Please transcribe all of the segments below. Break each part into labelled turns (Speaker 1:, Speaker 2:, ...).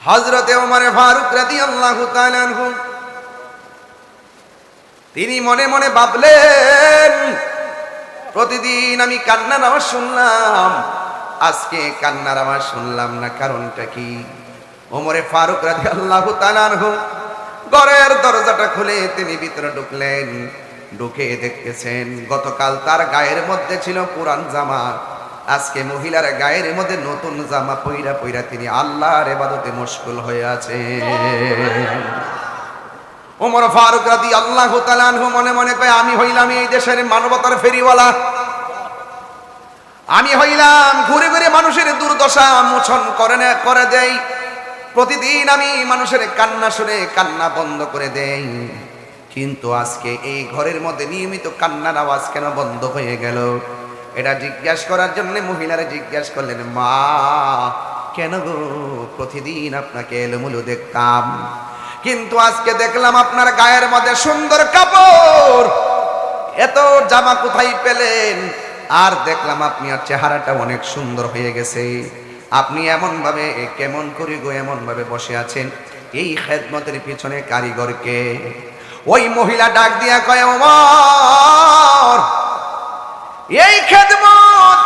Speaker 1: হযরতে ওমর ফারুক রাদিয়াল্লাহু তাআলা আনহু তিনি মনে মনে ভাবলেন, প্রতিদিন আমি কান্নার আওয়াজ শুনলাম, আজকে কান্নার আওয়াজ শুনলাম না, কারণটা কি? ওমর ফারুক রাদিয়াল্লাহু তাআলা আনহু ঘরের দরজাটা খুলে তিনি ভিতরে ঢুকলেন। ঢুকে দেখতেছেন গতকাল তার গায়ের মধ্যে ছিল পুরান জামা, আজকে মহিলার গায়ের মধ্যে নতুন জামা পইরা পইরা তিনি আল্লাহর ইবাদতে মশগুল হয়ে আছেন। ওমর ফারুক রাদিয়াল্লাহু তাআলা আনহু মনে মনে কয়, আমি হইলাম এই দেশের মানবতার ফেরিওয়ালা, আমি হইলাম ঘুরে ঘুরে মানুষের দুর্দশা মোচন করে দেই। প্রতিদিন আমি মানুষের কান্না শুনে কান্না বন্ধ করে দেই, কিন্তু আজকে এই ঘরের মধ্যে নিয়মিত কান্নার আওয়াজ কেন বন্ধ হয়ে গেল? এটা জিজ্ঞাসা করার জন্য মহিলারা জিজ্ঞাসা করলেন, মা কেন গো, প্রতিদিন আপনাকে এলোমেলো দেখতাম, কিন্তু আজকে দেখলাম আপনার গায়ের মধ্যে সুন্দর কাপড়, এত জামা কোথায় পেলেন? আর দেখলাম আপনি আর চেহারাটা অনেক সুন্দর হয়ে গেছে, আপনি এমন ভাবে কেমন করে গো এমন ভাবে বসে আছেন? এই খেদমতের পিছনে কারিগরকে? ওই মহিলা ডাক দিয়া কয়, ওমর, এই খেদমত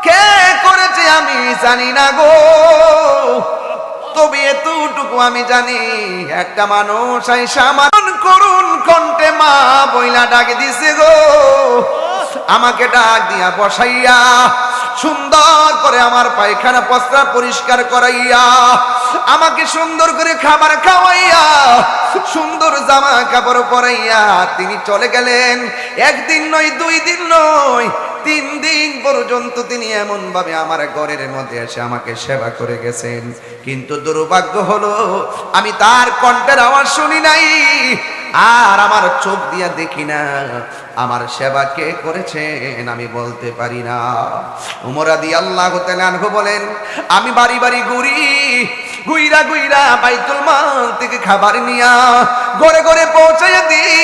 Speaker 1: কে করেছে আমি জানি না গো, তবে এতটুকু আমি জানি, একটা মানুষ আইসা আমার করুন কণ্ঠে মা বইলা ডাক দিছে গো, আমাকে ডাক দিয়া বসাইয়া সুন্দর করে আমার পায়খানা প্রস্রাব পরিষ্কার করাইয়া, আমাকে সুন্দর করে খাবার খাওয়াইয়া, সুন্দর জামা কাপড় পরাইয়া তিনি চলে গেলেন। একদিন নয়, 2 দিন নয়, 3 দিন পর্যন্ত তিনি এমন ভাবে আমার ঘরের মধ্যে এসে আমাকে সেবা করে গেছেন। কিন্তু দুর্ভাগ্য হলো আমি তার কণ্ঠের আওয়াজ শুনি নাই, আর আমার চোখ দিয়া দেখি না, আমার সেবা কে করেছেন আমি বলতে পারি না। ওমর রাদিয়াল্লাহু তাআলা আনহু বলেন, আমি বাড়ি বাড়ি ঘুইরা ঘুইরা বাইতুল মাল থেকে খাবার নিয়া ঘরে ঘরে পৌঁছাইয়া দিই।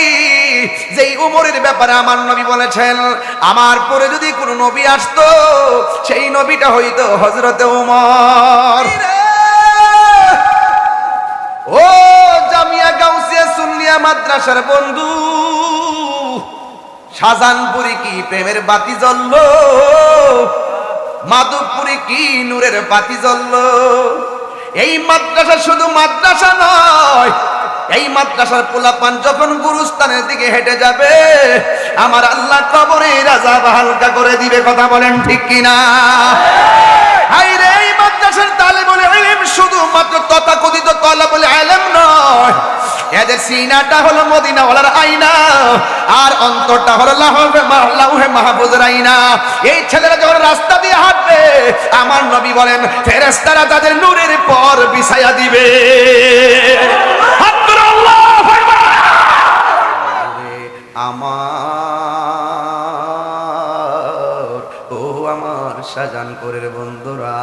Speaker 1: যেই ওমরের ব্যাপারে আমার নবী বলেছেন, আমার পরে যদি কোনো নবী আসতো, সেই নবীটা হইতো হযরতে ওমর। ও জামিয়া গাউসিয়া সুন্নিয়া মাদ্রাসার বন্ধু, শাহজাহানপুরে কি প্রেমের বাতি জ্বললো, মাধবপুরে কি নূরের বাতি জ্বললো। এই মাদ্রাসা শুধু মাদ্রাসা নয়, এই মাদ্রাসার পোলাপান যখন গুরুস্থানের দিকে হেঁটে যাবে, আমার আল্লাহ কবরের আযাব হালকা করে দিবে। কথা বলেন ঠিক কিনা? হায়রে, এই মাদ্রাসার তালেবুল ইলম শুধুমাত্র তথাকথিত তালেবুল ইলম নয়, এদের সিনাটা হলো মদিনাওয়ালার আয়না, আর অন্তরটা হলো লাউহে মাহফুজের আয়না। এই ছেলেরা যখন রাস্তা দিয়ে হাঁটবে, আমার নবী বলেন ফেরেশতারা তাদের নূরের পর বিছায়া দিবে। আমার শাহজাহানপুরের বন্ধুরা,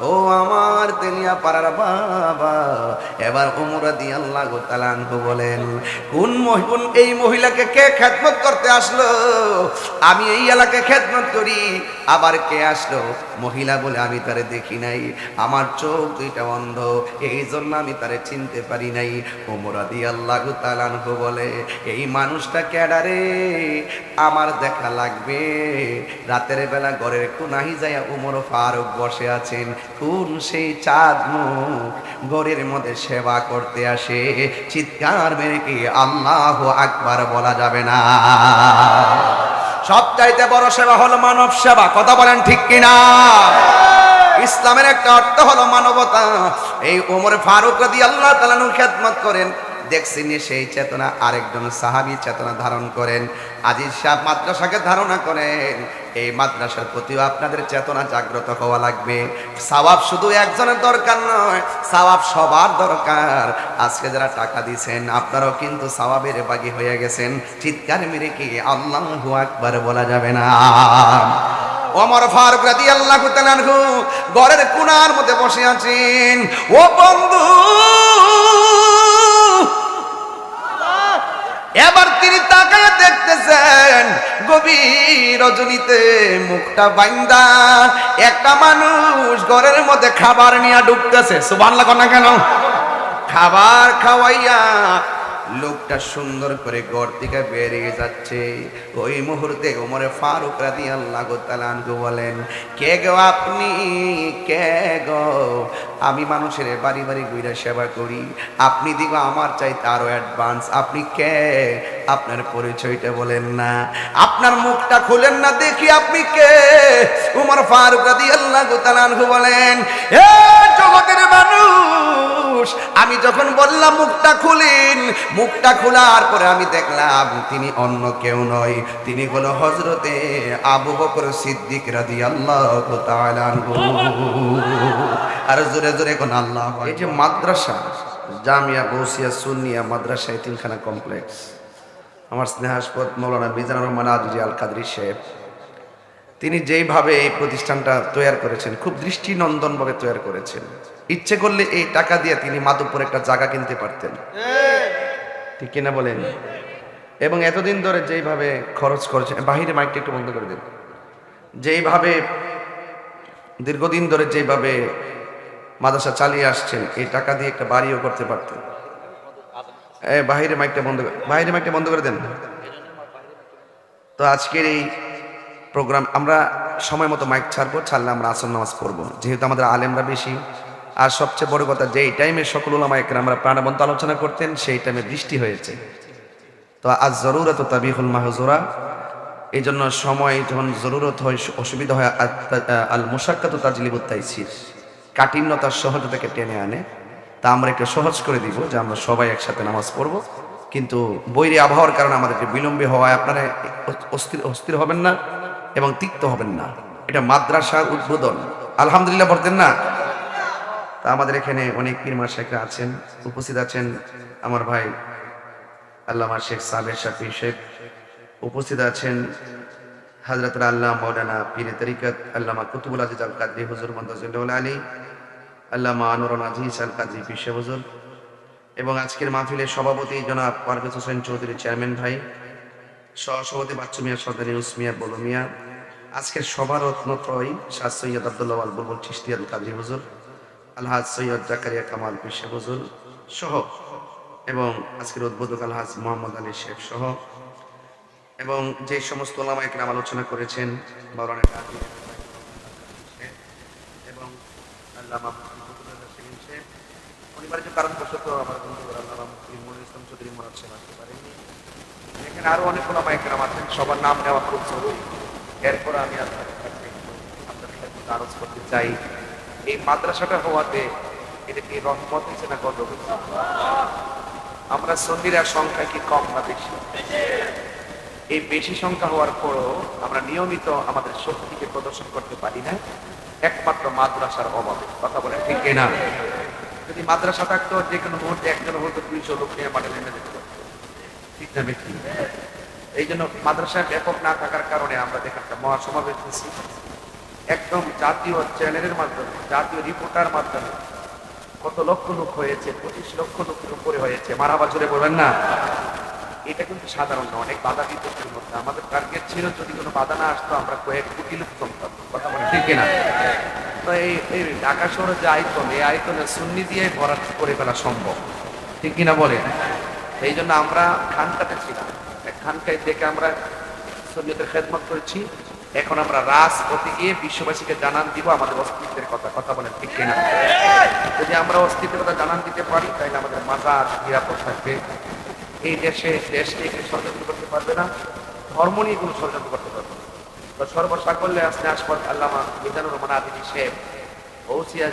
Speaker 1: ও আমার তেলিয়া পাড়ার বাবা, এবার ওমর রাদিয়াল্লাহু তাআলা আনহু বলেন, কোন এই মহিলাকে কে খেদমত করতে আসলো? আমি এই এলাকায় খেদমত করি, আবার কে আসলো? মহিলা বলে, আমি তারে দেখি নাই, আমার চোখ দুইটা অন্ধ, এই জন্য আমি তারে চিনতে পারি নাই। ওমর রাদিয়াল্লাহু তাআলা আনহু বলে, এই মানুষটা কেডারে, আমার দেখা লাগবে। রাতের বেলা ঘরের কোনাহি যাইয়া ওমর ফারুক বসে আছেন, কোন সেই চাঁদ মুখ ঘরের মধ্যে সেবা করতে আসে, চিৎকার মেরে কি আল্লাহু আকবার বলা যাবে না? সবচাইতে বড় সেবা হলো মানব সেবা। কথা বলেন ঠিক কিনা? ইসলামের একটা অর্থ হলো মানবতা। এই ওমর ফারুক রাদিয়াল্লাহু তাআলা আনহু খেদমত করেন, দেখছেন সেই চেতনা আরেকজন সাহাবী চেতনা ধারণ করেন। আজিজ সাহেব মাদ্রাসাকে ধারণা করেন, এই মাদ্রাসার প্রতিও আপনাদের চেতনা জাগ্রত হওয়া লাগবে। সওয়াব শুধু একজনের দরকার নয়, সওয়াব সবার দরকার। আজকে যারা টাকা দিয়েছেন, আপনারাও কিন্তু সওয়াবের ভাগী হয়ে গেছেন। চিৎকার মেরে কি আল্লাহু আকবার বলা যাবে না? ওমর ফারুক রাদিয়াল্লাহু তাআলা আনহু ঘরের কোণার মধ্যে বসে আছেন। ও বন্ধু, এবার তিনি তাকায় দেখতেছেন গভীর রজনীতে মুখটা বাইন্দা একটা মানুষ ঘরের মধ্যে খাবার নিয়ে ঢুকতেছে। সুবহানাল্লাহ কোন না কেন? খাবার খাওয়াইয়া লোকটা সুন্দর করে ঘর থেকে বেরিয়ে যাচ্ছে। ওই মুহূর্তে ওমরে ফারুক রাদিয়াল্লাহু তাআলা আনহু বলেন, কে গো আপনি? কে গো? আমি মানুষের বাড়ি বাড়ি ঘুরে সেবা করি, আপনি দিগো আমার চাইতে আরো অ্যাডভান্স। আপনি কে? আপনার পরিচয়টা বলেন না, আপনার মুখটা খুলেন না, দেখি আপনি কে? ওমর ফারুক রাদিয়াল্লাহু তাআলা আনহু বলেন, এ জগতের মানুষ, আমি যখন বললাম মুখটা খুলেন, মুখটা খোলার পরে আমি দেখলাম তিনি অন্য কেউ নয়, তিনি হলো হযরতে আবু বকর সিদ্দিক রাদিয়াল্লাহু তাআলা আনহু। আর জোরে জোরে কোন আল্লাহ। এই যে মাদ্রাসা, জামিয়া গৌসিয়া সুন্নিয়া মাদ্রাসা এতিমখানা কমপ্লেক্স, আমার স্নেহাস্পদ মৌলানা মিজানুর রহমান আজরি আল কাদরি সাহেব, তিনি যেইভাবে এই প্রতিষ্ঠানটা তৈরি করেছেন, খুব দৃষ্টিনন্দনভাবে তৈরি করেছেন। ইচ্ছে করলে এই টাকা দিয়ে তিনি মাধবপুরে একটা জায়গা কিনতে পারতেন, ঠিক কিনা বলেন? এবং এতদিন ধরে যেইভাবে খরচ করেছেন, বাহিরে মাইকটা একটু বন্ধ করে দেন, যেইভাবে দীর্ঘদিন ধরে যেভাবে মাদ্রাসা চালিয়ে আসছেন, এই টাকা দিয়ে একটা বাড়িও করতে পারতেন। বাহিরে মাইকটা বন্ধ করে, বাহিরে মাইকটা বন্ধ করে দেন। তো আজকের এই প্রোগ্রাম আমরা সময় মতো মাইক ছাড়বো, ছাড়লে আমরা আসর নামাজ পড়বো, যেহেতু আমাদের আলেমরা বেশি। আর সবচেয়ে বড় কথা, যেই টাইমে সকল উলামা একরামরা প্রাণবন্ত আলোচনা করতেন, সেই টাইমে বৃষ্টি হয়েছে। তো আজ জরুরত তাবিহুল মাহজুরা, এই জন্য সময় যখন জরুরত হয়, অসুবিধা হয়, আল মুশাক্কাতু তাজলিবুত তাইসির, কাঠিন্যতার সহজতাকে টেনে আনে। তা আমরা একটু সহজ করে দিব যে আমরা সবাই একসাথে নামাজ পড়বো, কিন্তু বৈরী আবহাওয়ার কারণে আমাদেরকে বিলম্বে হওয়ায় আপনারা অস্থির হবেন না এবং তিক্ত হবেন না। এটা মাদ্রাসার উদ্বোধন, আলহামদুলিল্লাহ বলতেন না? তা আমাদের এখানে অনেক পীর মাশায়েখরা আছেন, উপস্থিত আছেন। আমার ভাই আল্লামা শেখ সাবের শাফি শেখ উপস্থিত আছেন, হযরতুল আল্লাহ মাওলানা পীরে তরিকত আল্লামা কুতুবুল আজিজ আল কাদরি হুজুর মন্তাজুল আলী, আল্লামা আনোয়ারুল আজিজ আল কাদরি পীর সাহেব হুজুর, এবং আজকের মাহফিলের সভাপতি জনাব পারভেজ হোসেন চৌধুরী চেয়ারম্যান ভাই, সহসভাপতি বাচ্চু মিয়া, সরদারি উসমিয়া, বলু মিয়া, আজকের সভার রত্নত্রয় শাহ সৈয়দ আব্দুল্লাহ আল বুলবুল চিশতি আল কাদরি হুজুর, আলহাজ সৈয়দ জাকারিয়া কামাল পীর সাহেব হুজুর সহ, এবং আজকের উদ্বোধক আলহাজ মোহাম্মদ আলী শেখ সহ, এবং যে সমস্ত ওলামা একরাম আলোচনা করেছেন, মাওলানা কাজী এবং আল্লামা অনিবার্য কারণবশত আমার বন্ধু আল্লামা মুফতি মুনির ইসলাম চৌধুরী মনে হচ্ছে আসতে পারেননি। এখানে আরো অনেক ওলামা একরাম আছেন, সবার নাম নেওয়া খুব জরুরি। এরপর আমি আপনাদের কাছে আরজ করতে চাই, এই মাদ্রাসাটা হওয়াতে এটা কি রহমত হয়েছে না গজব? আমরা সুন্নিরা সংখ্যা কি কম না বেশি? এই বেশি সংখ্যা হওয়ার পরও আমরা নিয়মিত আমাদের শক্তিকে প্রদর্শন করতে পারি না, একমাত্র মাদ্রাসার অভাবে। কথা বলেন ঠিক না? যদি মাদ্রাসা থাকতো, যে কোনো মুহূর্তে একজন হয়তো 200 লোক নিয়ে মাঠে নেমে যেতে পারতো, ঠিক না বেশি? এই জন্য মাদ্রাসার ব্যাপক না থাকার কারণে আমরা দেখে একটা মহাসমাবেশ দিচ্ছি, একদম জাতীয় চ্যানেলের মাধ্যমে, জাতীয় রিপোর্টার মাধ্যমে কত লক্ষ লোক হয়েছে, 25 লক্ষ লোকের উপরে হয়েছে। মারাবা জোরে বলবেন না? এটা কিন্তু সাধারণ না, অনেক বাধা বিপত্তির মধ্যে। আমাদের টার্গেট ছিল যদি কোনো বাধা না আসতো আমরা কয়েক কোটি লোক কমতাম। কথা বলে ঠিক না? তো এই ঢাকা শহরের যে আয়তন, এই আয়তনে সুন্নি দিয়ে ভরাট করে ফেলা সম্ভব, ঠিক কিনা বলেন? এই জন্য আমরা খানকাতে ছিলাম, খানকায় থেকে আমরা সুন্নিয়তের খেদমত করেছি। এখন আমরা রাজপথে গিয়ে বিশ্ববাসীকে জানান দিব আমাদের অস্তিত্বের কথা। কথা বলেন ঠিক কিনা? যদি আমরা অস্তিত্বের কথা জানান দিতে পারি, তাহলে আমাদের মাজার নিরাপদ থাকবে। এই দেশকে ষড়যন্ত্র করতে পারবে না, ধর্ম নিয়ে কোনো ষড়যন্ত্র করতে পারবে না। তো সর্বসাকল্যে আসনে আসপদ আল্লামা মিজানুর রহমান আদিনী সাহেব গৌসিয়া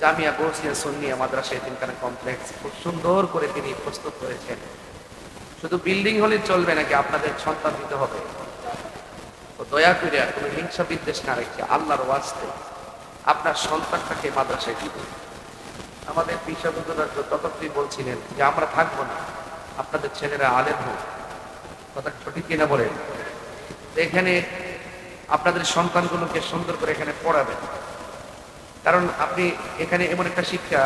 Speaker 1: জামিয়া গৌসিয়া সুন্নিয়া মাদ্রাসা এতিমখানা কমপ্লেক্স খুব সুন্দর করে তিনি প্রস্তুত করেছেন। শুধু বিল্ডিং হলে চলবে নাকি, আপনাদের সন্তান দিতে হবে। তো দয়া করে কোনো হিংসা বিদ্বেষ না রেখে আল্লাহর ওয়াস্তে আপনার সন্তানটাকে মাদ্রাসায় দিবেন। আমাদের পিসা বুজুর্গরা ততক্ষণই বলছিলেন যে আমরা থাকবো না, আপনাদের ছেলেরা আলেম হোক। কথা সঠিক কিনা বলেন? এখানে আপনাদের সন্তানগুলোকে সুন্দর করে এখানে পড়াবেন, কারণ আপনি এখানে এমন একটা শিক্ষা,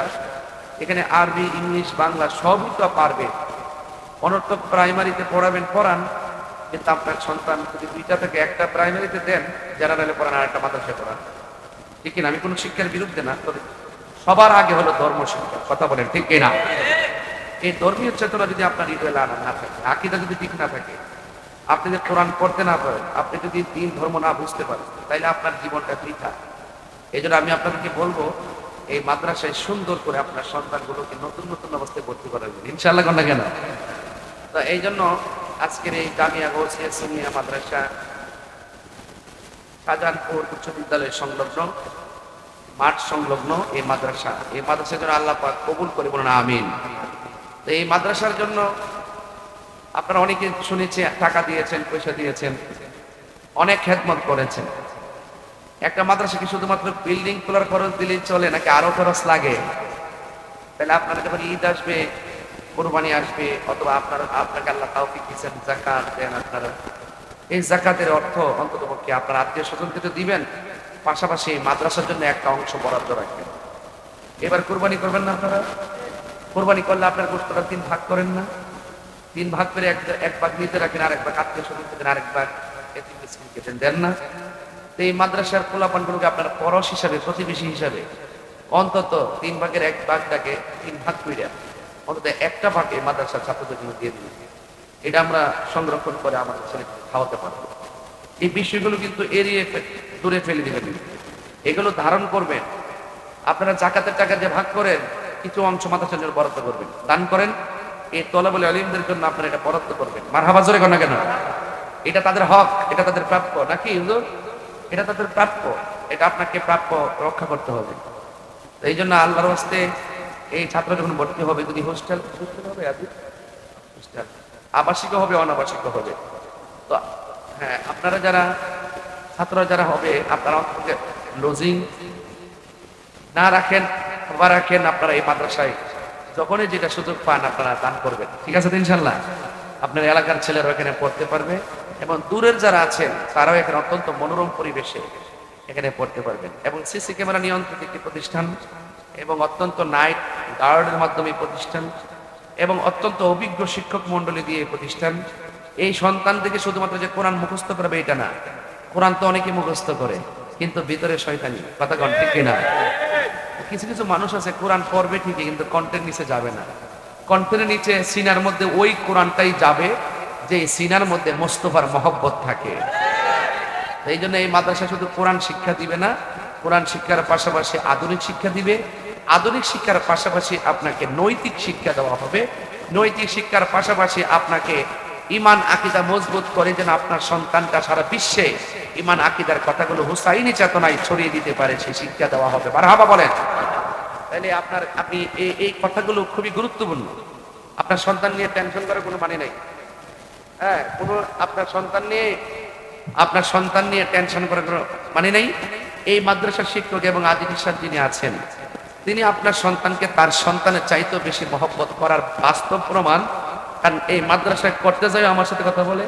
Speaker 1: এখানে আরবি, ইংলিশ, বাংলা সবই তো পারবে। অনর্থক প্রাইমারিতে পড়াবেন, পড়ান,
Speaker 2: কিন্তু আপনার সন্তান যদি 2টা থেকে একটা প্রাইমারিতে দেন, জেনারেলে পড়ান আর একটা মাদ্রাসায় পড়ান, ঠিক কিনা? আমি কোনো শিক্ষার বিরুদ্ধে না, তবে সবার আগে হলো ধর্ম শিক্ষা। কথা বলেন ঠিক কিনা? এই ধর্মীয় চেতনা যদি আপনার হৃদয়ে লালন না থাকে, আকীদা যদি ঠিক না থাকে, আপনি যদি কোরআন পড়তে না পারেন, আপনি যদি দিন ধর্ম না বুঝতে পারেন, তাইলে আপনার জীবনটা বৃথা। এই জন্য আমি আপনাদেরকে বলবো, এই মাদ্রাসায় সুন্দর করে আপনার সন্তানগুলোকে নতুন নতুন অবস্থায় ভর্তি করাবেন, ইনশাআল্লাহ। না কেন? তো এই জন্য আজকের এই জামিয়া গৌসিয়া সুন্নিয়া মাদ্রাসা শাহজাহানপুর উচ্চ বিদ্যালয় সংলগ্ন, মাঠ সংলগ্ন এই মাদ্রাসার জন্য আল্লাহ পাক কবুল করে, বলুন আমিন। তো এই মাদ্রাসার জন্য আপনারা অনেকে শুনেছি টাকা দিয়েছেন, পয়সা দিয়েছেন, অনেক খেদমত করেছেন। একটা মাদ্রাসাকে শুধুমাত্র বিল্ডিং তোলার খরচ দিলেই চলে নাকি আরো খরচ লাগে? তাহলে আপনারা যখন ঈদ আসবে, কোরবানি আসবে, অথবা আপনাকে আল্লাহ তাওফিক দিয়েছেন, যাকাত দেন আপনারা, এই যাকাতের অর্থ অন্ততপক্ষে আপনার আত্মীয় স্বজনকে তো দিবেন, পাশাপাশি মাদ্রাসার জন্য একটা অংশ বরাদ্দ রাখবেন। এবার কোরবানি করবেন না আপনারা? কোরবানি করলে আপনার গোশতটা 3 ভাগ করেন না? 3 ভাগ করে এক ভাগ নিতে রাখেন, আর এক ভাগ আত্মীয় স্বজনকে দেন, আরেক ভাগ এতিম মিসকিনকে দেন না? তো এই মাদ্রাসার পোলাপানগুলোকে আপনার পরশ হিসাবে, প্রতিবেশী হিসাবে অন্তত 3 ভাগের 1 ভাগটাকে 3 ভাগ করে অন্তত একটা ভাগ এই মাদ্রাসার ছাত্রদের জন্য দিয়ে দিন। এটা আমরা সংরক্ষণ করে আমাদের ছেলেকে খাওয়াতে পারবো। এই বিষয়গুলো কিন্তু এড়িয়ে দূরে ফেলে দিবেন, এগুলো ধারণ করবেন। আপনারা যাকাতের টাকা যে ভাগ করেন, কিছু অংশ মাদ্রাসার জন্য বরাদ্দ করবেন, দান করেন। এই তলাবুল ইলমদের জন্য আপনারা এটা বরাদ্দ করবেন। মারহাবা জোরে কোন না কেন? এটা তাদের হক, এটা তাদের প্রাপ্য নাকি হুজুর? এটা তাদের প্রাপ্য, এটা আপনাকে প্রাপ্য রক্ষা করতে হবে। এই জন্য আল্লাহর হস্তে এই ছাত্র যখন ভর্তি হবে, যদি হোস্টেল হবে, হোস্টেল আবাসিক হবে, অনাবাসিক হবে, তো হ্যাঁ, আপনারা যারা ছাত্ররা যারা হবে, আপনারা অন্তত লজিং না রাখেন বা রাখেন, আপনারা এই মাদ্রাসায় যখনই যেটা সুযোগ পান আপনারা দান করবেন, ঠিক আছে? ইনশাল্লাহ আপনার এলাকার ছেলেরা এখানে পড়তে পারবে, এবং দূরের যারা আছেন তারাও এখানে অত্যন্ত মনোরম পরিবেশে এখানে পড়তে পারবেন। এবং সিসি ক্যামেরা নিয়ন্ত্রিত একটি প্রতিষ্ঠান, এবং অত্যন্ত নাইট গার্ডের মাধ্যমে প্রতিষ্ঠান, এবং অত্যন্ত অভিজ্ঞ শিক্ষক মন্ডলী দিয়ে প্রতিষ্ঠান। এই সন্তান থেকে শুধুমাত্র যে কোরআন মুখস্থ করবে এটা না, কোরআন তো অনেকে মুখস্থ করে, কিন্তু ভিতরে শয়তানি। কথা কন ঠিক কিনা? কিছু কিছু মানুষ আছে কোরআন পড়বে ঠিকই, কিন্তু কণ্ঠের নিচে যাবে না। কণ্ঠের নিচে সিনার মধ্যে ওই কোরআনটাই যাবে যে সিনার মধ্যে মোস্তফার মহব্বত থাকে। এই জন্য এই মাদ্রাসা শুধু কোরআন শিক্ষা দিবে না, কোরআন শিক্ষার পাশাপাশি আধুনিক শিক্ষা দিবে, আধুনিক শিক্ষার পাশাপাশি আপনাকে নৈতিক শিক্ষা দেওয়া হবে, নৈতিক শিক্ষার পাশাপাশি আপনাকে ইমান আকীদা মজবুত করে যেন আপনার সন্তানটা সারা বিশ্বে ইমান আকীদার কথাগুলো হুসাইনি চেতনায় ছড়িয়ে দিতে পারে, সেই শিক্ষা দেওয়া হবে। মারহাবা বলেন। তাহলে আপনি এই কথাগুলো খুবই গুরুত্বপূর্ণ। আপনার সন্তান নিয়ে টেনশন করার কোনো মানে নাই। হ্যাঁ, কোনো আপনার সন্তান নিয়ে টেনশন করার কোনো মানে নাই। এই মাদ্রাসার শিক্ষক এবং আদিল সাহেব যিনি আছেন, তিনি আপনার সন্তানকে তার সন্তানের চাইতেও বেশি মহব্বত করার বাস্তব প্রমাণ। কারণ এই মাদ্রাসায় করতে যায় আমার সাথে কথা বলে,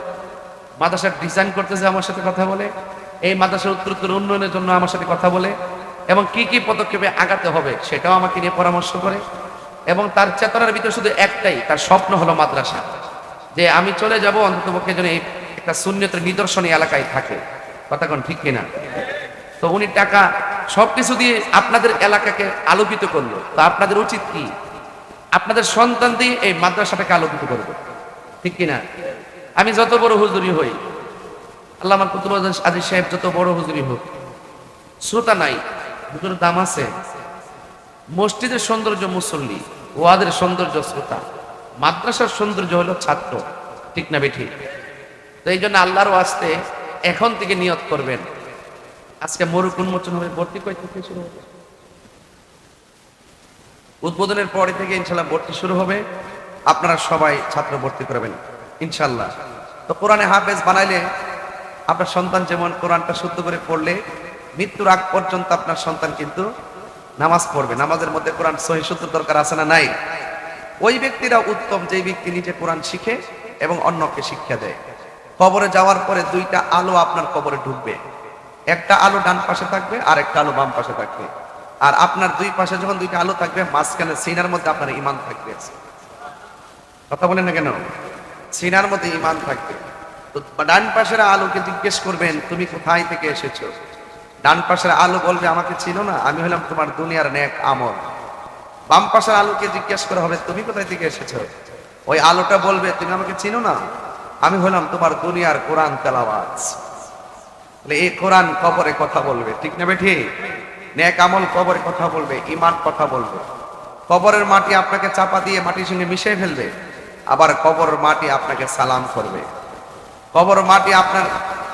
Speaker 2: মাদ্রাসার ডিজাইন করতে যায় আমার সাথে কথা বলে, এই মাদ্রাসার উত্তরোত্তর উন্নয়নের জন্য আমার সাথে কথা বলে, এবং কি কি পদক্ষেপে আগাতে হবে সেটাও আমাকে নিয়ে পরামর্শ করে। এবং তার চেতনার ভিতরে শুধু একটাই, তার স্বপ্ন হলো মাদ্রাসা, যে আমি চলে যাব অন্ততপক্ষে যেন এই একটা সুন্নতের নিদর্শনী এলাকায় থাকে। কথা কোন ঠিক কিনা? তো উনি টাকা সবকিছু দিয়ে আপনাদের এলাকাকে আলোকিত করলো, তো আপনাদের উচিত কি? আপনাদের সন্তান দিয়ে এই মাদ্রাসাটাকে আলোকিত করবে, ঠিক কিনা? আমি যত বড় হুজুরি হই, আল্লামা কুতুব আজিজ সাহেব যত বড় হুজুরি হোক, শ্রোতা নাই, হুজুরের দাম আছে। মসজিদের সৌন্দর্য মুসল্লি, ওয়াদের সৌন্দর্য শ্রোতা, মাদ্রাসার সৌন্দর্য হলো ছাত্র, ঠিক না বেঠিক? তো এই জন্য আল্লাহর ওয়াস্তে এখন থেকে নিয়ত করবেন, আজকে মরুক উন্মোচন হবে, ভর্তি কয় থেকে শুরু হবে? উদ্বোধনের পরে থেকে ইনশাল্লাহ ভর্তি শুরু হবে। আপনারা সবাই ছাত্র ভর্তি করবেন ইনশাল্লাহ। তো কোরআনে হাফেজ বানাইলে আপনার সন্তান যেমন কোরআনটা শুদ্ধ করে পড়লে মৃত্যুর আগ পর্যন্ত আপনার সন্তান কিন্তু নামাজ পড়বে। নামাজের মধ্যে কোরআন সহিহ শুদ্ধ দরকার আছে না নাই? ওই ব্যক্তিরা উত্তম যে ব্যক্তি নিজে কোরআন শিখে এবং অন্যকে শিক্ষা দেয়। কবরে যাওয়ার পরে 2টা আলো আপনার কবরে ঢুকবে, একটা আলো ডান পাশে থাকবে আর একটা আলো বাম পাশে থাকবে। আর আপনার 2 পাশে যখন 2টা আলো থাকবে, মাঝখানে সিনার মধ্যে আপনার ঈমান থাকবে। কথা বলেন না কেন? সিনার মধ্যে ঈমান থাকবে।
Speaker 1: তো ডান পাশের আলোকে জিজ্ঞেস করবেন তুমি কোথায় থেকে এসেছো। ডান পাশের আলো বলবে আমাকে চিনো না, আমি হলাম তোমার দুনিয়ার নেক আমল। বাম পাশের আলোকে জিজ্ঞেস করা হবে তুমি কোথায় থেকে এসেছো, ওই আলোটা বলবে তুমি আমাকে চিনো না, আমি হলাম তোমার দুনিয়ার কোরআন তেলাওয়াত। তাহলে এই কোরআন কবরে কথা বলবে, ঠিক না বেঠি? নেক আমল কবরে কথা বলবে, ঈমান কথা বলবে। কবরের মাটি আপনাকে চাপা দিয়ে মাটির সঙ্গে মিশিয়ে ফেলবে, আবার কবরের মাটি আপনাকে সালাম করবে, কবর মাটি আপনার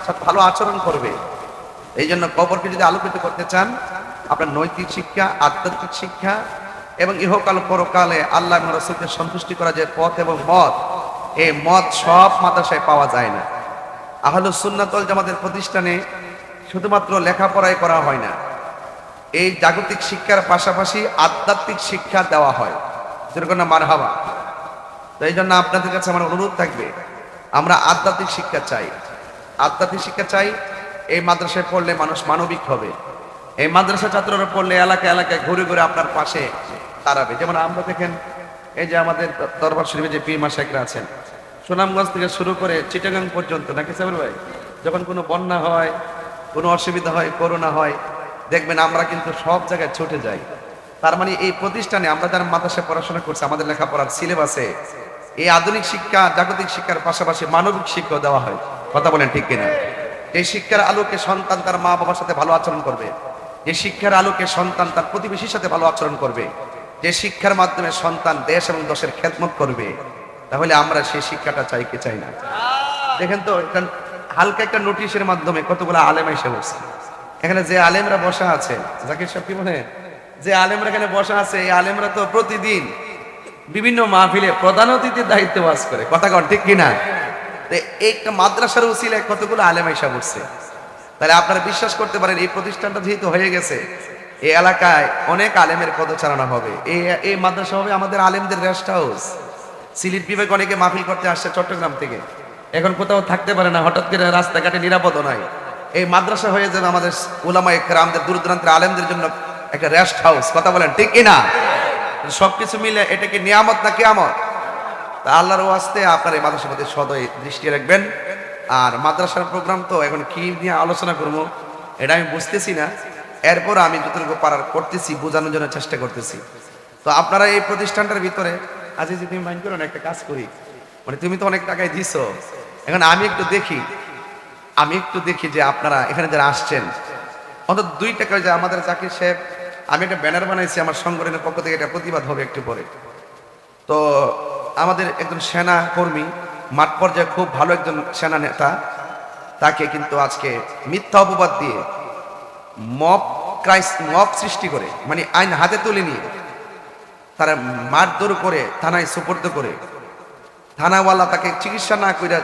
Speaker 1: সাথে ভালো আচরণ করবে। এই জন্য কবরকে যদি আলোকিত করতে চান, আপনার নৈতিক শিক্ষা, আধ্যাত্মিক শিক্ষা এবং ইহকাল পরকালে আল্লাহ এবং রাসূলকে সন্তুষ্টি করা যে পথ এবং মত, এই মত সব মাদ্রাসায় পাওয়া যায় না। আহলুস সুন্নাত ওয়াল জামাতের প্রতিষ্ঠানে শুধুমাত্র লেখাপড়াই করা হয় না, এই জাগতিক শিক্ষার পাশাপাশি আধ্যাত্মিক শিক্ষা দেওয়া হয়। যেরকম না মারহাবা। তো এই জন্য আপনাদের কাছে আমার অনুরোধ থাকবে, আমরা আধ্যাত্মিক শিক্ষা চাই, আধ্যাত্মিক শিক্ষা চাই। এই মাদ্রাসায় পড়লে মানুষ মানবিক হবে, এই মাদ্রাসা ছাত্ররা পড়লে এলাকায় এলাকায় ঘুরে ঘুরে আপনার পাশে দাঁড়াবে। যেমন আমরা দেখেন এই যে আমাদের দরবার শরীফে যে পীর মাশায়েখরা আছেন, সুনামগঞ্জ থেকে শুরু করে চিটাগাং পর্যন্ত, নাকি সাবির ভাই, যখন কোনো বন্যা হয়, কোনো অসুবিধা হয়, করোনা হয়, দেখবেন আমরা কিন্তু সব জায়গায় ছুটে যাই। তার মানে এই প্রতিষ্ঠানে আমরা যারা মাদ্রাসায় পড়াশোনা করছি, আমাদের লেখাপড়ার সিলেবাসে এই আধুনিক শিক্ষা, জাগতিক শিক্ষার পাশাপাশি মানবিক শিক্ষা দেওয়া হয়। কথা বলেন ঠিক কিনা? এই শিক্ষার আলোকে সন্তান তার মা বাবার সাথে ভালো আচরণ করবে, যে শিক্ষার আলোকে সন্তান তার প্রতিবেশীর সাথে ভালো আচরণ করবে, যে শিক্ষার মাধ্যমে সন্তান দেশ এবং দেশের খেদমত করবে, তাহলে আমরা সেই শিক্ষাটা চাই কি চাই না? দেখেন তো, হালকা একটা নোটিশের মাধ্যমে কতগুলো আলেম এসে বসছে। এখানে যে আলেমরা বসা আছে, জাকির সাহেব কি বলেন, যে আলেমরা এখানে বসা আছে, এই আলেমরা তো প্রতিদিন বিভিন্ন মাহফিলে প্রধান অতিথির দায়িত্ব বাস করে। কথা কন ঠিক কিনা? একটা মাদ্রাসার উসিলায় কতগুলো আলেম এসে বসছে। তাহলে আপনারা বিশ্বাস করতে পারেন, এই প্রতিষ্ঠানটা যেহেতু হয়ে গেছে, এই এলাকায় অনেক আলেমের পদচারণা হবে। এই মাদ্রাসা হবে আমাদের আলেমদের রেস্ট হাউস। সিলেট বিভাগে অনেকে মাহফিল করতে আসছে চট্টগ্রাম থেকে, এখন কোথাও থাকতে পারে না, হঠাৎ করে রাস্তাঘাটে নিরাপদ নাই। এই মাদ্রাসা হয়ে যাবে আমাদের উলামায়ে কেরামদের, দূর দূরান্তের আলেমদের জন্য একটা রেস্ট হাউস। কথা বলেন ঠিক কিনা? সবকিছু মিলে এটা কি নিয়ামত না কিয়ামত? তা আল্লাহর ওয়াস্তে আপনার এই মাদ্রাসার মধ্যে সদয় দৃষ্টি রাখবেন। আর মাদ্রাসার প্রোগ্রাম তো এখন কি নিয়ে আলোচনা করবো এটা আমি বুঝতেছি না, এরপর আমি যতটুকু পারার করতেছি, বোঝানোর জন্য চেষ্টা করতেছি। তো আপনারা এই প্রতিষ্ঠানটার ভিতরে আজকে যদি তুমি মাইন্ড করো না, একটা কাজ করি, মানে তুমি তো অনেক টাকায় দিছো, এখন আমি একটু দেখি যে আপনারা এখানে যারা আসছেন অন্তত 2 টাকা, যে আমাদের জাকির সাহেব, আমি একটা ব্যানার বানাইছি আমার সংগঠনের পক্ষ থেকে, এটা প্রতিবাদ হবে একটু পরে। তো আমাদের একজন সেনা কর্মী, মাঠ পর্যায়ে খুব ভালো একজন সেনা নেতা, তাকে কিন্তু আজকে মিথ্যা অপবাদ দিয়ে মব সৃষ্টি করে, মানে আইন হাতে তুলে নিয়ে তারা মারধর করে থানায় সুপর্দ করে, থানাওয়ালা তাকে চিকিৎসা না করে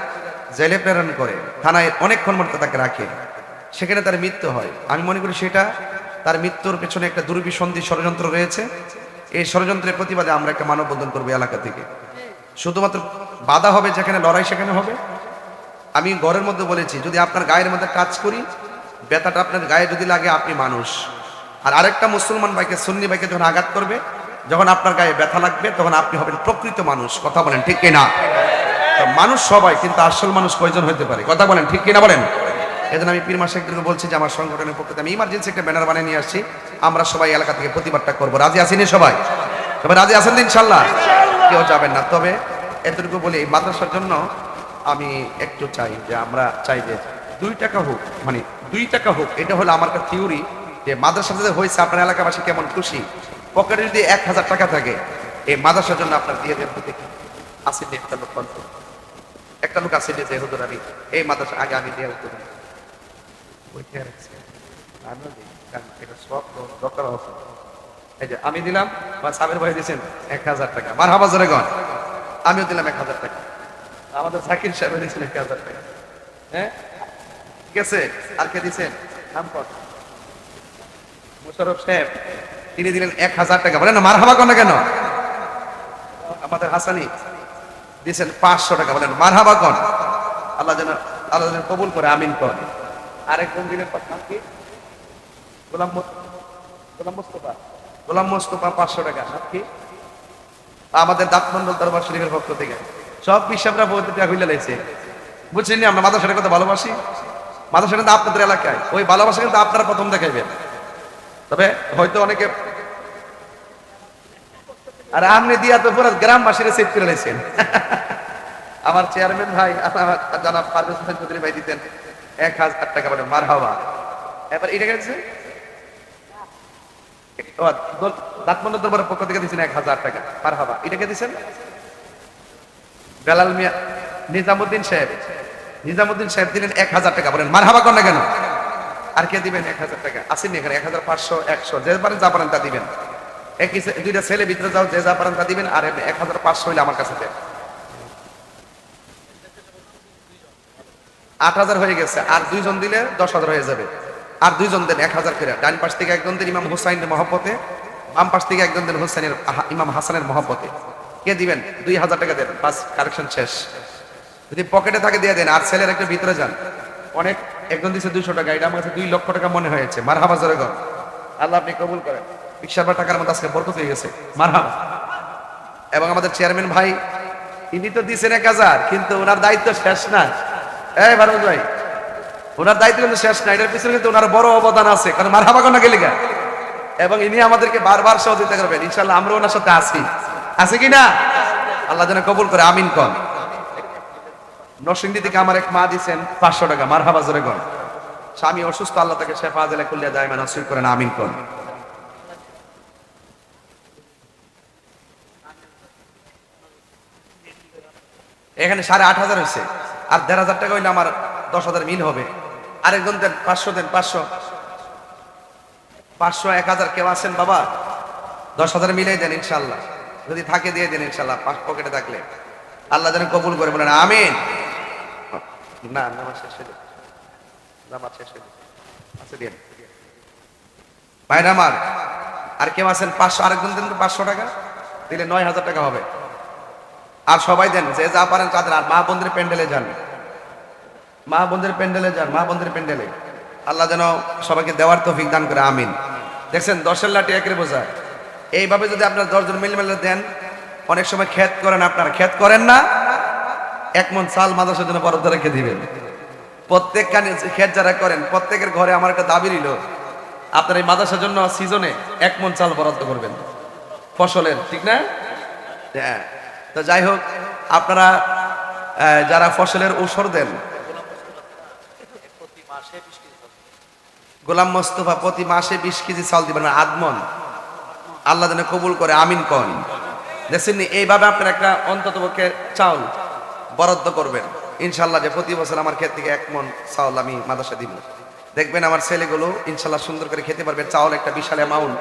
Speaker 1: জেলে প্রেরণ করে, থানায় অনেকক্ষণ মধ্যে তাকে রাখে, সেখানে তার মৃত্যু হয়। আমি মনে করি সেটা তার মৃত্যুর পেছনে একটা দুর্বিসন্ধি ষড়যন্ত্র রয়েছে। এই ষড়যন্ত্রের প্রতিবাদে আমরা একটা মানববন্ধন করবো এলাকা থেকে। শুধুমাত্র বাধা হবে যেখানে লড়াই, সেখানে হবে। আমি ঘরের মধ্যে বলেছি, যদি আপনার গায়ের মধ্যে কাজ করি, ব্যথাটা আপনার গায়ে যদি লাগে, আপনি মানুষ। আর আরেকটা মুসলমান ভাইকে, সুন্নি ভাইকে যখন আঘাত করবে, যখন আপনার গায়ে ব্যথা লাগবে, তখন আপনি হবেন প্রকৃত মানুষ। কথা বলেন ঠিক কিনা? মানুষ সবাই, কিন্তু আসল মানুষ কয়জন হতে পারে? কথা বলেন ঠিক কিনা বলেন? এজন্য আমি পীর মাশায়েখদেরকে বলছি যে আমার সংগঠনের পক্ষ থেকে আমি ইমার্জেন্সি একটা ব্যানার বানিয়ে নিয়ে আসছি, আমরা সবাই এলাকা থেকে প্রতিবাদটা করবো। রাজি আছেন সবাই? সবাই রাজি আছেন ইনশাল্লাহ? কেউ যাবেন না। তবে এতটুকু বলি, এই মাদ্রাসার জন্য আমি একটু চাই যে, আমরা চাই যে 2 টাকা হোক, মানে 2 টাকা হোক, এটা হলো আমার একটা থিওরি, যে মাদ্রাসা যদি হয়েছে আপনার এলাকাবাসী কেমন খুশি। পকেটে যদি 1000 টাকা থাকে, এই মাদ্রাসার জন্য আপনার দিয়ে দেন। দেখি আসেন একটা লোক আসেন যে, হুজুর আমি এই মাদ্রাসা আগে আমি দিয়ে উঠতে পারি, আমি দিলাম, সাবের ভাই দিয়েছেন 1000 টাকা, মারহাবা জোরে গণ। আমিও দিলাম 1000 টাকা, আমাদের জাকির সাহেব দিয়েছেন 1000 টাকা। হ্যাঁ ঠিক আছে, আর কে দিয়েছেন? মোশাররফ সাহেব, তিনি দিলেন 1000 টাকা। বলেন না মারহাবা কন না কেন? আমাদের হাসানি দিয়েছেন 500 টাকা। বলেন মারহাবা কন। আল্লাহ যেন কবুল করে, আমিন কন। আরেকজন দিলেন কি? গোলাম মোস্তফা 500 টাকা। কি আমাদের দাঁতমন্ডল দরবার শরীফের পক্ষ থেকে সব হিসাবরা বহুত টাকা হইলে লাইছে। বুঝছেন আমরা মাদ্রাসার কথা ভালোবাসি, মাদ্রাসা কিন্তু আপনাদের এলাকায়, ওই ভালোবাসা কিন্তু আপনারা প্রথম দেখাইবেন। তবে হয়তো অনেকে আর আমনে দিয়া তো পুরো গ্রামবাসীরা সেট করে লাইছেন। আমার চেয়ারম্যান ভাই আমার জনাব পারভেজ হোসেন চৌধুরী ভাই দিতেন 1000 টাকা বলে মারহাবা। এবার এটা গেছে দাঁতমন্ডল দরবারের পক্ষ থেকে দিয়েছেন 1000 টাকা মারহাবা। এটাকে দিয়েছেন বেলাল মিয়া নিজামুদ্দিন সাহেব দিলেন 1000 টাকা, বলেন মারহাবা কর না কেন? আর কে দিবেন 1000 টাকা? আসেন এখানে 1500 100 যে পারেন যা পারেন তা দিবেন। একই দুইটা ছেলে ভিতরে যাও, যে যা পারেন তা দিবেন। আর 1500 হইলে আমার কাছে দেন। 8000 হয়ে গেছে, আর 2 জন দিলে 10000 হয়ে যাবে। আর 2 জন দেন 1000 করে। ডান পাশ থেকে একজন দেন ইমাম হুসাইনের মহব্বতে, বাম পাশ থেকে একজন দেন হুসাইনের ইমাম হাসানের মহব্বতে। কে দিবেন? 2000 টাকা দেন, বাস কারেকশন শেষ। যদি পকেটে থাকে দিয়ে দেন। আর ছেলের একটা ভিতরে যান, অনেক একজন দিচ্ছে 200 টাকা, এটা আমার কাছে 2 লক্ষ টাকা মনে হয়েছে। মারহাবা জোরে গো, আল্লাহ আপনি কবুল করেন। রিকশার টাকার মধ্যে আজকে বরকত হয়ে গেছে, মারহাবা। এবং আমাদের চেয়ারম্যান ভাই ইনি তো দিচ্ছেন 1000, কিন্তু ওনার দায়িত্ব শেষ না। এই ভারত ভাই, ওনার দায়িত্ব কিন্তু শেষ না, এটার পিছনে কিন্তু ওনার বড় অবদান আছে। কারণ মারহাবা কোন গেলে গা, এবং ইনি আমাদেরকে বারবার সহযোগিতা করবেন। ইনশাআল্লাহ আমরা ওনার সাথে আছি কি না? আল্লাহ যেন কবুল করে, আমিন কোন। নরসিংদী থেকে আমার এক মা দিচ্ছেন 500 টাকা, মারহাবা জোরে কোন। স্বামী অসুস্থ, আল্লাহ তাকে শেফা আজেলা কুল্লিয়া দায়মা নসিব করেন, আমিন কোন। এখানে 8500 হয়েছে, আর 1500 টাকা হইলে আমার 10,000 মিল হবে। আরেকজন দেন 500, দেন 500 1000 কেউ আছেন বাবা? 10,000 মিলেই দেন ইনশাল্লাহ, যদি থাকে দিয়ে দেন ইনশাল্লাহ, পকেটে থাকলে। আল্লাহ যেন কবুল করে, বলেন আমিন। না নামাজ শেষ হয়ে আচ্ছা দিন ভাইরা আমার। আর কেউ আছেন 500, আরেকজন দেন 500 টাকা দিলে 9000 টাকা হবে। আর সবাই দেন, যে যা পারেন তাদের। আর মা বোনদের প্যান্ডেলে যান, মা বোনদের প্যান্ডেলে আল্লাহ যেন সবাইকে দেওয়ার তৌফিক দান করে, আমিন। দেখছেন 10-এর লাঠি একের বোঝা। এইভাবে যদি আপনার 10 জন মিলে দেন, অনেক সময় খেত করেন, আপনারা খেত করেন না, 1 মণ চাল মাদ্রাসার জন্য বরাদ্দ রেখে দিবেন। প্রত্যেক খেত যারা করেন, প্রত্যেকের ঘরে আমার একটা দাবি রইল, আপনার এই মাদ্রাসার জন্য সিজনে 1 মণ চাল বরাদ্দ করবেন ফসলের, ঠিক না? হ্যাঁ। তো যাই হোক, আপনারা যারা ফসলের ঔষধ দেন, গোলাম মোস্তফা প্রতি মাসে 20 কেজি চাল দিবেন, আদমন। আল্লাহ যেন কবুল করে, আমিন কোন। দেখছেন এইভাবে আপনার একটা অন্তত পক্ষে চাউল বরাদ্দ করবেন ইনশাল্লাহ, যে প্রতি বছর আমার ক্ষেত থেকে 1 মণ চাউল আমি মাদ্রাসা দিব। দেখবেন আমার ছেলেগুলো ইনশাল্লাহ সুন্দর করে খেতে পারবে। চাউল একটা বিশাল অ্যামাউন্ট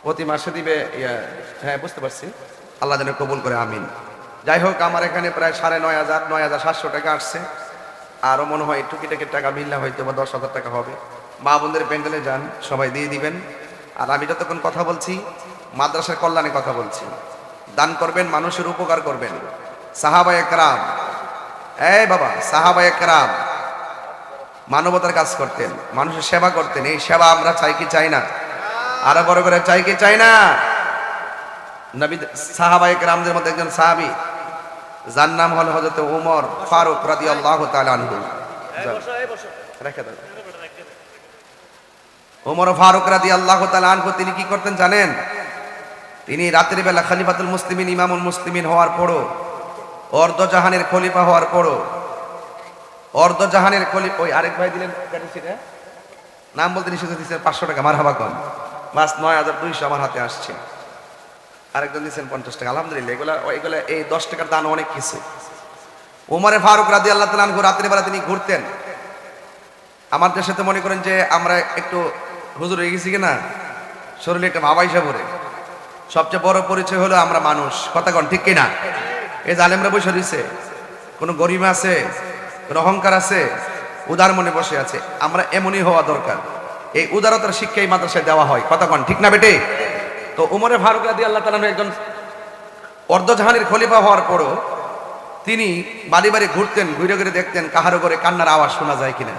Speaker 1: প্রতি মাসে দিবে। হ্যাঁ বুঝতে পারছি, আল্লাহ যেন কবুল করে, আমিন। যাই হোক, আমার এখানে প্রায় 9,500 টাকা আসছে। আরো মনে হয় টুকিটাকি টাকা মিললে হয়তো বা 10,000 টাকা হবে। মা বোনদের প্যান্ডেলে যান, সবাই দিয়ে দিবেন। আর আমি যতক্ষণ কথা বলছি মাদ্রাসার কল্যাণে কথা বলছি। দান করবেন, মানুষের উপকার করবেন। সাহাবায়ে কেরাম, এই বাবা সাহাবায়ে কেরাম মানবতার কাজ করতেন, মানুষের সেবা করতেন। এই সেবা আমরা চাই কি চাই না? আরো বড় করে চাই কি চাই না? নবী সাহাবায়ে কেরামদের মধ্যে একজন সাহাবী, যার নাম হলো হযরত ওমর ফারুক রাদিয়াল্লাহু তাআলা আনহু। ওমর ফারুক রাদিয়াল্লাহু তাআলা আনহু তিনি কি করতেন জানেন? তিনি রাতের বেলা খলিফাতুল মুসলিমিন, ইমামুল মুসলিমিন হওয়ার পরও, অর্ধজাহানের খলিফা হওয়ার পরও, অর্ধজাহানের খলিফা, ওই আরেক ভাই দিলেন নাম বলতে নিষেধ দিচ্ছেন 500 টাকা, মারহাবা কোন। বাস 9200 আমার হাতে আসছে। আরেকজন দিচ্ছেন 50 টাকা, আলহামদুলিল্লাহ। এগুলা এই 10 টাকার দান অনেক কিছু। ওমরে ফারুক রাদিয়াল্লাহু তাআলা আনহু রাতের বেলা তিনি ঘুরতেন। আমার দেশে তো মনে করেন যে আমরা একটু হুজুর হয়ে গেছি কিনা, শরীরে একটা ভাবাইসা ভরে। সবচেয়ে বড় পরিচয় হলো আমরা মানুষ, কথা কন ঠিক কিনা? এই জালেমরা বসে রয়েছে, কোনো গরিব আছে, কোনো অহংকার আছে, উদার মনে বসে আছে। আমরা এমনই হওয়া দরকার। এই উদারতার শিক্ষা এই মাদ্রাসায় দেওয়া হয়, কথা কন ঠিক না বেটে? তো উমরে ফারুক রাদিয়াল্লাহু তাআলা একজন অর্ধজাহানের খলিফা হওয়ার পরও তিনি বাড়ি বাড়ি ঘুরতেন, ঘুরে ঘুরে দেখতেন কাহারো করে কান্নার আওয়াজ শোনা যায় কিনা।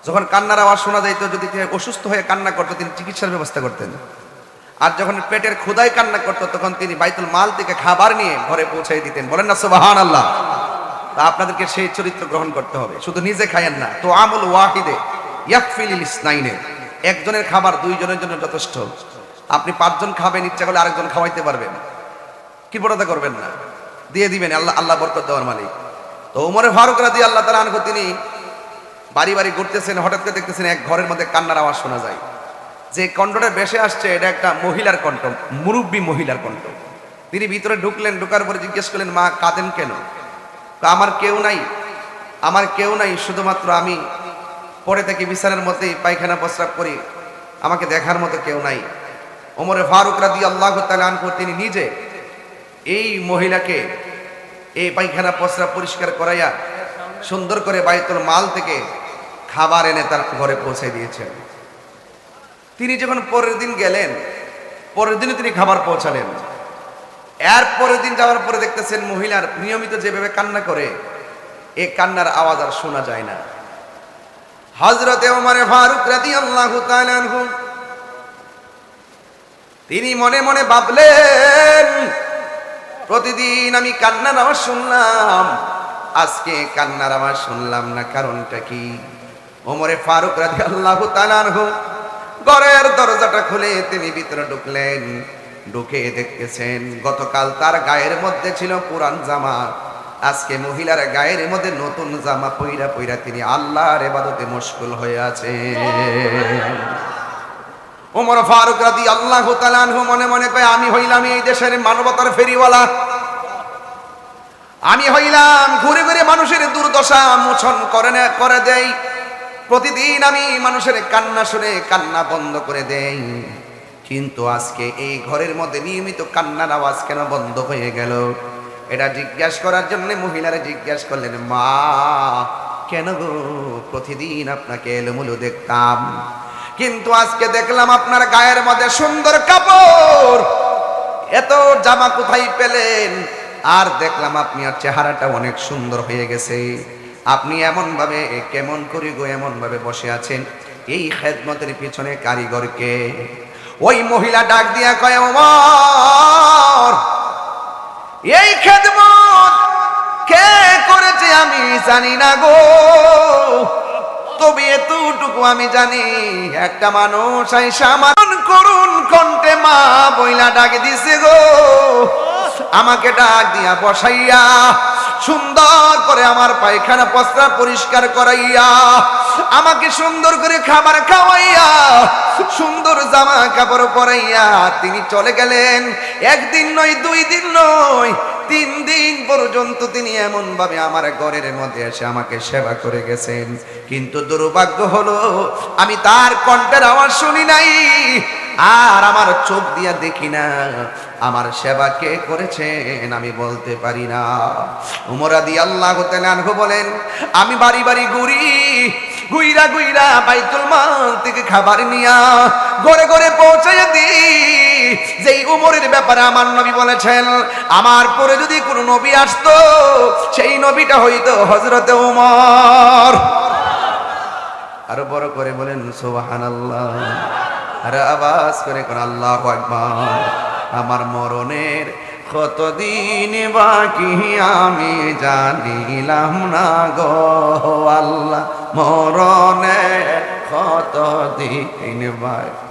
Speaker 1: যখন কান্নার আওয়াজ শোনা যাইতো, যদি তিনি অসুস্থ হয়ে কান্না করতো, তিনি চিকিৎসার ব্যবস্থা করতেন। আর যখন পেটের ক্ষুধায় কান্না করতো, তখন তিনি বাইতুল মাল থেকে খাবার নিয়ে ঘরে পৌঁছাই দিতেন। বলেন না সুবহানাল্লাহ। তা আপনাদেরকে সেই চরিত্র গ্রহণ করতে হবে। শুধু নিজে খায়েন না, তো আমুল ওয়াহিদে ইয়াকফিলিল ইসনাইনে, একজনের খাবার দুইজনের জন্য যথেষ্ট। আপনি 5 জন খাবেন, ইচ্ছা করলে আরেকজন খাওয়াইতে পারবেন, কৃপণতা করবেন না, দিয়ে দিবেন। আল্লাহ আল্লাহ বরকত দেওয়ার মালিক। তো ওমরে ফারুক রাদিয়াল্লাহু তাআলা আনহু তিনি বাড়ি বাড়ি ঘুরতেছেন, হঠাৎ করে দেখতেছেন এক ঘরের মধ্যে কান্নার আওয়াজ শোনা যায়। যে কণ্ঠটা ভেসে আসছে এটা একটা মহিলার কণ্ঠ, মুরব্বী মহিলার কণ্ঠ। তিনি ভিতরে ঢুকলেন, ঢোকার পরে জিজ্ঞেস করলেন, মা কাঁদেন কেন? আমার কেউ নাই, আমার কেউ নাই, শুধুমাত্র আমি পড়ে থেকে বিছানার মধ্যে পায়খানা প্রস্রাব করি, আমাকে দেখার মতো কেউ নাই। ওমরে ফারুক রাদিয়াল্লাহু তাআলা আনহু তিনি নিজে এই মহিলাকে এই পায়খানা প্রস্রাব পরিষ্কার করাইয়া সুন্দর করে বাইতুল মাল থেকে খাবার এনে তার ঘরে পৌঁছে দিয়েছেন। তিনি যখন পরের দিন গেলেন, পরের দিনে তিনি খাবার পৌঁছালেন। এর পরের দিন যাওয়ার পরে দেখতেছেন মহিলার নিয়মিত যেভাবে কান্না করে, এই কান্নার আওয়াজ আর শোনা যায় না। হযরতে ওমর ফারুক রাদিয়াল্লাহু তাআলা আনহু তিনি মনে মনে ভাবলেন, প্রতিদিন আমি কান্নার আওয়াজ শুনলাম, আজকে কান্নার আওয়াজ শুনলাম না, কারণটা কি? ওমরে ফারুক রাদিয়াল্লাহু তাআলা আনহু ঘরের দরজাটা খুলে তিনি ভিতরে ঢুকলেন। ঢুকে দেখতেছেন গতকাল তার গায়ের মধ্যে ছিল পুরান জামা, আজকে মহিলার গায়ের মধ্যে নতুন জামা পইরা পইরা তিনি আল্লাহর ইবাদতে মশগুল হয়ে আছেন। ওমর ফারুক রাদিয়াল্লাহু তাআলা আনহু মনে মনে কয়, আমি হইলাম এই দেশের মানবতার ফেরিওয়ালা, আমি হইলাম ঘুরে ঘুরে মানুষের দুর্দশা মোচন করে দেই। প্রতিদিন আমি মানুষের কান্না শুনে কান্না বন্ধ করে দেই, কিন্তু আজকে এই ঘরের মধ্যে নিয়মিত কান্নার আওয়াজ কেন বন্ধ হয়ে গেল? এটা জিজ্ঞাসা করার জন্য মহিলারা জিজ্ঞাসা করলেন, মা কেন গো, প্রতিদিন আপনাকে এলোমেলো দেখতাম, কিন্তু আজকে দেখলাম আপনার গায়ের মধ্যে সুন্দর কাপড়, এত জামা কোথায় পেলেন? আর দেখলাম আপনি আর চেহারাটা অনেক সুন্দর হয়ে গেছে, আপনি এমন ভাবে কেমন করি গো এমন ভাবে বসে আছেন, এই খেদমতের পিছনে কারিগরকে? ওই মহিলা ডাক দিয়া কয়, ওমর এই খেদমত কে করেছে আমি জানি না গো, তবে এতটুকু আমি জানি, একটা মানুষ আইসা আমার করুন কণ্ঠে মা বইলা ডাক দিছে গো, আমাকে ডাক দিয়া বসাইয়া সুন্দর করে আমার পায়খানা প্রস্রাব পরিষ্কার করাইয়া, আমাকে সুন্দর করে খাবার খাওয়াইয়া, সুন্দর জামা কাপড় পরাইয়া তিনি চলে গেলেন। একদিন নয়, 2 দিন নয়, 3 দিন পর্যন্ত তিনি এমন ভাবে আমার ঘরের মধ্যে এসে আমাকে সেবা করে গেছেন, কিন্তু দুর্ভাগ্য হলো আমি তার কণ্ঠের আওয়াজ শুনি নাই, আর আমার চোখ দিয়া দেখি না, আমার সেবা কে করেছেন আমি বলতে পারি না। ওমর রাদিয়াল্লাহু তাআলা আনহু বলেন, আমি বাড়ি বাড়ি ঘুরি, গুইরা গুইরা বাইতুল মাল থেকে খাবার নিয়া ঘরে ঘরে পৌঁছাইয়া দিই। যেই উমরের ব্যাপারে আমার নবী বলেছেন, আমার পরে যদি কোনো নবী আসতো, সেই নবীটা হইতো হযরতে ওমর। আরো বড় করে বলেন সুবহানাল্লাহ, আর আওয়াজ করে কোন আল্লাহু আকবার। আমার মরণের কতদিন বাকি আমি জানিলাম না গো আল্লাহ, মরণের কতদিন বাকি,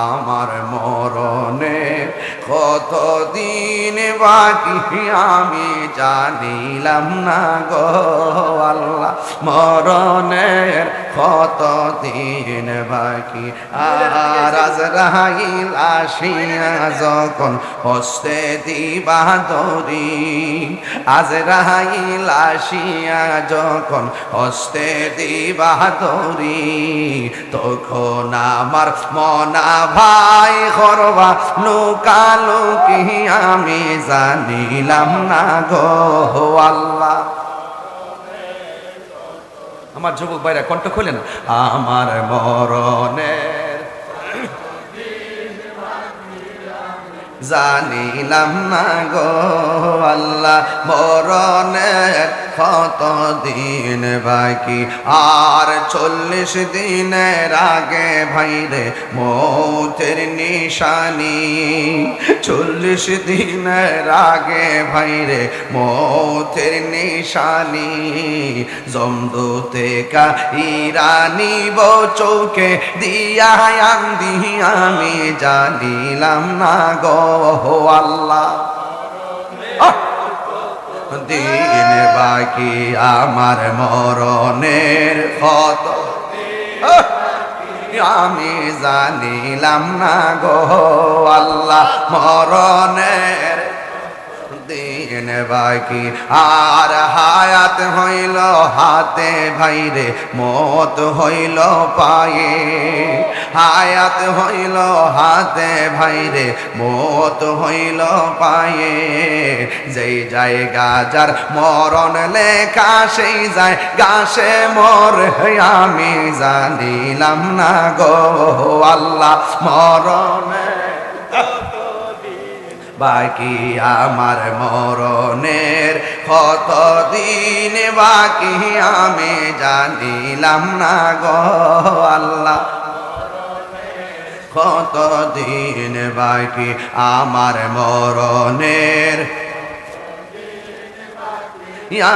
Speaker 1: আমার মরণের কতদিন বাকি আমি জানিলাম না গো আল্লাহ, মরণের কতদিন বাকি। আর আজরাইল আসিয়া যখন হস্তে দিবা দড়ি, আজরাইল আসিয়া যখন হস্তে দিবা দড়ি, তখন আমার মনা ভাই করবা লুকালুকি আমি জানিলাম না গো আল্লাহ। আমার যুবক ভাইরা কণ্ঠ খোলে না, আমার মরণের জানিলাম না গো আল্লাহ মরণের কত দিন বাকি, আর 40 দিনের আগে ভাইরে মৌতের নিশানি, 40 দিনের আগে ভাইরে মৌতের নিশানি, জমদূতে কা ইরানি চৌকে দিয়া আন্দি আমি জানিলাম না গো আল্লাহ দিন বাকি আমার মরণের কত আমি জানিলাম না গো আল্লাহ মরণের দিন বাকি, আর হায়াত হইল হাতে ভাইরে মত হইল পায়ে, হায়াত হইল হাতে ভাইরে মত হইল পায়ে, যেই জায়গা যার মরণ লেখা সেই যায় গাছে মর আমি জানিলাম না গো আল্লাহ মরণে বাকি আমার মরণের কত দিন বাকি আমি জানিলাম না গো আল্লাহ কত দিন বাকি আমার মরণের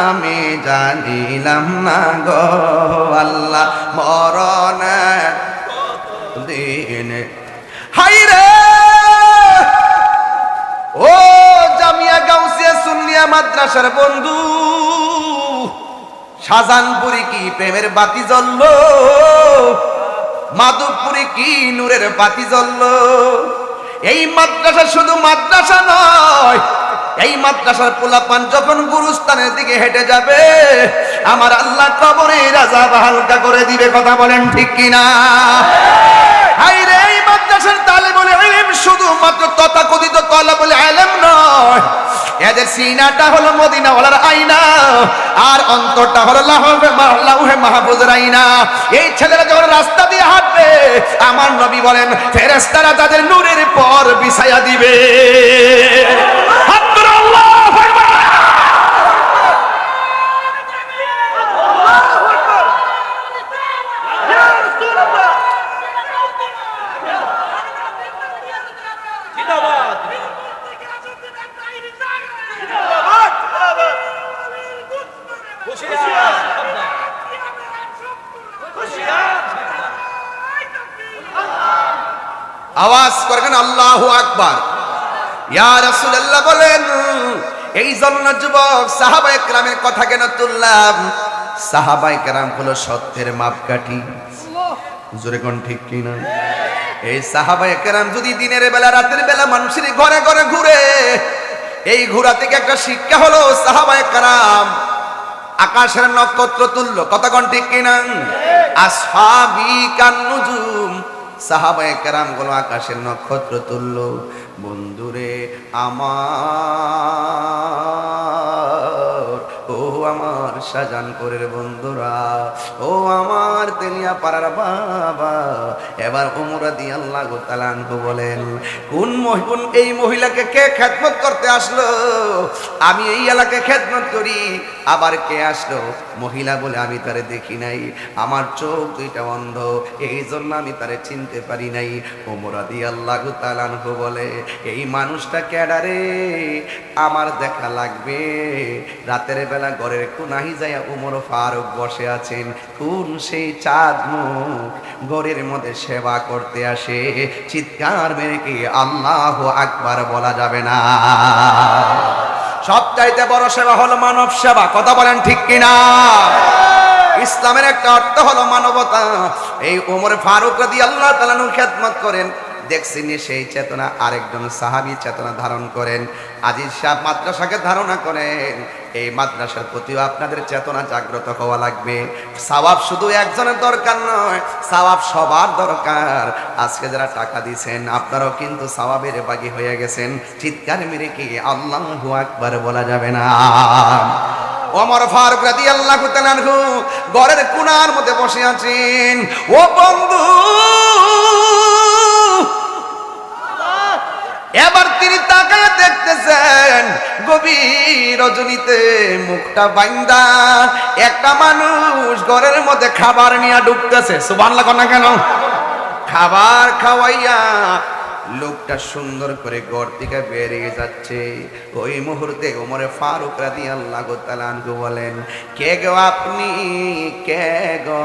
Speaker 1: আমি জানিলাম না গো আল্লাহ মরণের দিন। হাইরে ও জামিয়া গাউসিয়া সুন্নিয়া মাদ্রাসার বন্ধু, শাহজাহানপুরে কি প্রেমের বাতি জ্বললো, মাধবপুরে কি নূরের বাতি জ্বললো। এই মাদ্রাসা শুধু মাদ্রাসা নয়, এই মাদ্রাসার পোলাপান যখন গুরুস্থানের দিকে হেঁটে যাবে আমার আল্লাহ কবরে আযাব হালকা করে দিবে। কথা বলেন ঠিক কিনা? হায়রে এই মাদ্রাসার তালিবুল ইলম শুধু মাত্র তথাকথিত তালিবুল ইলম নয়, এদের সিনাটা হলো মদিনা ওয়ালার আয়না, আর অন্তরটা হলো লাউহে মাহফুজের আয়না। এই ছেলেরা যখন রাস্তা দিয়ে হাঁটবে আমার নবী বলেন ফেরেশতারা তাদের নূরের পর বিছায়া দিবে। আওয়াজ করবেন আল্লাহু আকবার। ইয়া রাসূলুল্লাহ বলেন এই জন্য যুবক সাহাবায়ে কেরামের কথা কেন তুললাম? সাহাবায়ে কেরাম হলো সত্যের মাপকাঠি। জোরে কোন ঠিক কিনা? এই সাহাবায়ে কেরাম যদি দিনের বেলা রাতের বেলা মানুষের ঘরে ঘরে ঘুরে, এই ঘোরা থেকে একটা শিক্ষা হলো সাহাবায়ে কেরাম আকাশের নক্ষত্র তুল্য। কথা কোন ঠিক কিনা? আসহাবি কান নুজুম, সাহাবায়ে কেরাম গুলো আকাশের নক্ষত্র তুল্য। বন্ধুরে আমার, ও আমার শাহজাহানপুরের বন্ধুরা, ও আমার তেলিয়া পাড়ার বাবা, এবার ওমর রাদিয়াল্লাহু তাআলা আনহু বলেন কোন এই মহিলাকে কে খেদমত করতে আসলো? আমি এই এলাকায় খেদমত করি। আবার কে আসলো? মহিলা বলে আমি তারে দেখি নাই, আমার চোখ দুইটা অন্ধ, এই জন্য আমি তারে চিনতে পারি নাই। ওমর রাদিয়াল্লাহু তাআলা আনহু বলে এই মানুষটা কেডারে, আমার দেখা লাগবে। রাতের বেলা ঘরের কোনাহি যায় ওমর ফারুক বসে আছেন, কোন সেই চাঁদ মুখ ঘরের মধ্যে সেবা করতে আসে, চিৎকার মেরে কি আল্লাহু আকবার বলা যাবে না? সবচাইতে বড় সেবা হলো মানব সেবা। কথা বলেন ঠিক কিনা? ইসলামের একটা অর্থ হলো মানবতা। এই ওমর ফারুক রাদিয়াল্লাহু তাআলা খেদমত করেন, দেখছেন সেই চেতনা আরেকজন সাহাবী চেতনা ধারণ করেন। আজিজ সাহেব মাদ্রাসাকে ধারণা করেন, এই মাদ্রাসার প্রতিও আপনাদের চেতনা জাগ্রত হওয়া লাগবে। সওয়াব শুধু একজনের দরকার নয়, সওয়াব সবার দরকার। আজকে যারা টাকা দিয়েছেন আপনারাও কিন্তু সওয়াবের বাগী হয়ে গেছেন। চিৎকার মেরে কি আল্লাহু আকবার বলা যাবে না? ওমর ফারুক রাদিয়াল্লাহু তাআলা আনহু ঘরের কোণার মধ্যে বসে আছেন। ও বন্ধু এবার তিনি তাকায় দেখতেছেন গভীর রজনীতে মুখটা বাইন্দা একটা মানুষ ঘরের মধ্যে খাবার নিয়ে ঢুকতেছে। সুবহানাল্লাহ না কেন? খাবার খাওয়াইয়া লোকটা সুন্দর করে ঘর থেকে বেরিয়ে যাচ্ছে। ওই মুহূর্তে ওমরে ফারুক রাদিয়াল্লাহু তাআলা আনহু বলেন, কে গো আপনি? কে গো?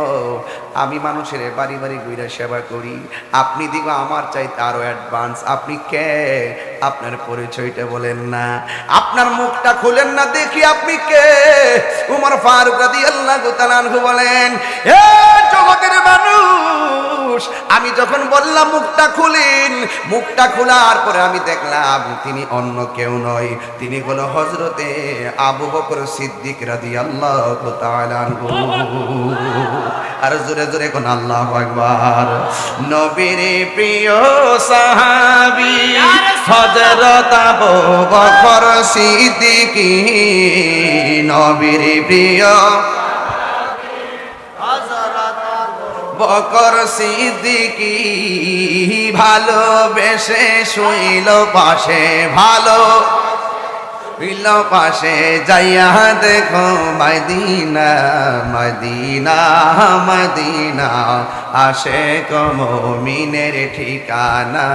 Speaker 1: আমি মানুষের বাড়ি বাড়ি ঘুরে সেবা করি, আপনি দিগো আমার চাইতে আরো অ্যাডভান্স। আপনি কে? আপনার পরিচয়টা বলেন না, আপনার মুখটা খুলেন না, দেখি আপনি কে? ওমর ফারুক রাদিয়াল্লাহু তাআলা আনহু বলেন, এ জগতের মানুষ, আমি যখন বললাম মুখটা খুলেন, মুখটা খোলার পরে আমি দেখলাম তিনি অন্য কেউ নয়, তিনি হলো হযরতে আবু বকর সিদ্দিক রাদিয়াল্লাহু তাআলা আনহু। আর জোরে জোরে কোন আল্লাহু আকবার। নবীর প্রিয় সাহাবী হযরত আবু বকর সিদ্দিক, নবীর প্রিয় বকর সিদ্দিকী, ভালোবেসে শুইল পাশে, ভালো শুইল পাশে, যাইয়া দেখো মদিনা মদিনা মদিনা, আশিক মুমিনের ঠিকানা,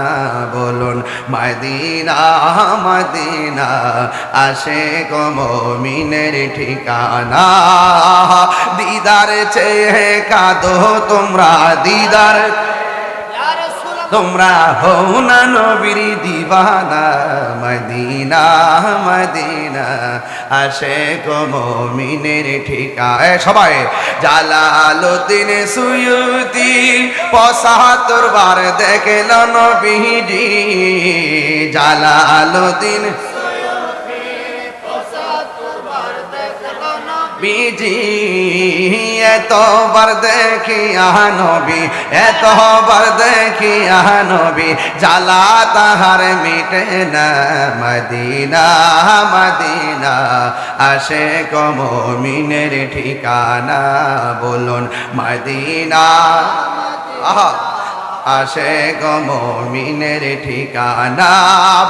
Speaker 1: বলুন মদিনা মদিনা, আশিক মুমিনের ঠিকানা। দিদার চেয়ে কাঁদো তোমরা, দিদার তোমরা হও না নবীর দিওয়ানা, মদিনা মদিনা, আশিক মুমিনের ঠিকানা। সবাই জালালউদ্দিন সুয়ুতি ৭৫ বার দেখল নবীজি, জালালউদ্দিন বিজি, এতবার দেখিয়া নবী, এতবার দেখিয়া নবী, জ্বালা তাহার মিটে না, মদিনা মদিনা, আশিক মুমিনের ঠিকানা, বলুন মদিনা। আহা, আশিক মুমিনের ঠিকানা,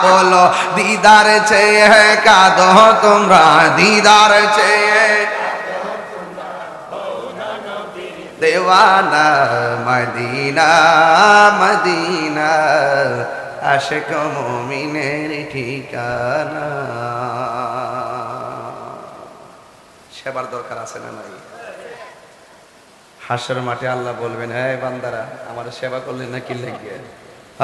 Speaker 1: বলো দিদার চেয়ে কাঁদো তোমরা, দিদার চেয়ে দেওয়ানা, মদিনা মদিনা, আশিক মুমিনের ঠিকানা। সেবার দরকার আছে না নাই? হাসর মাঠে আল্লাহ বলবেন, হ্যাঁ বান্দারা আমার সেবা করলে না কি লেগে?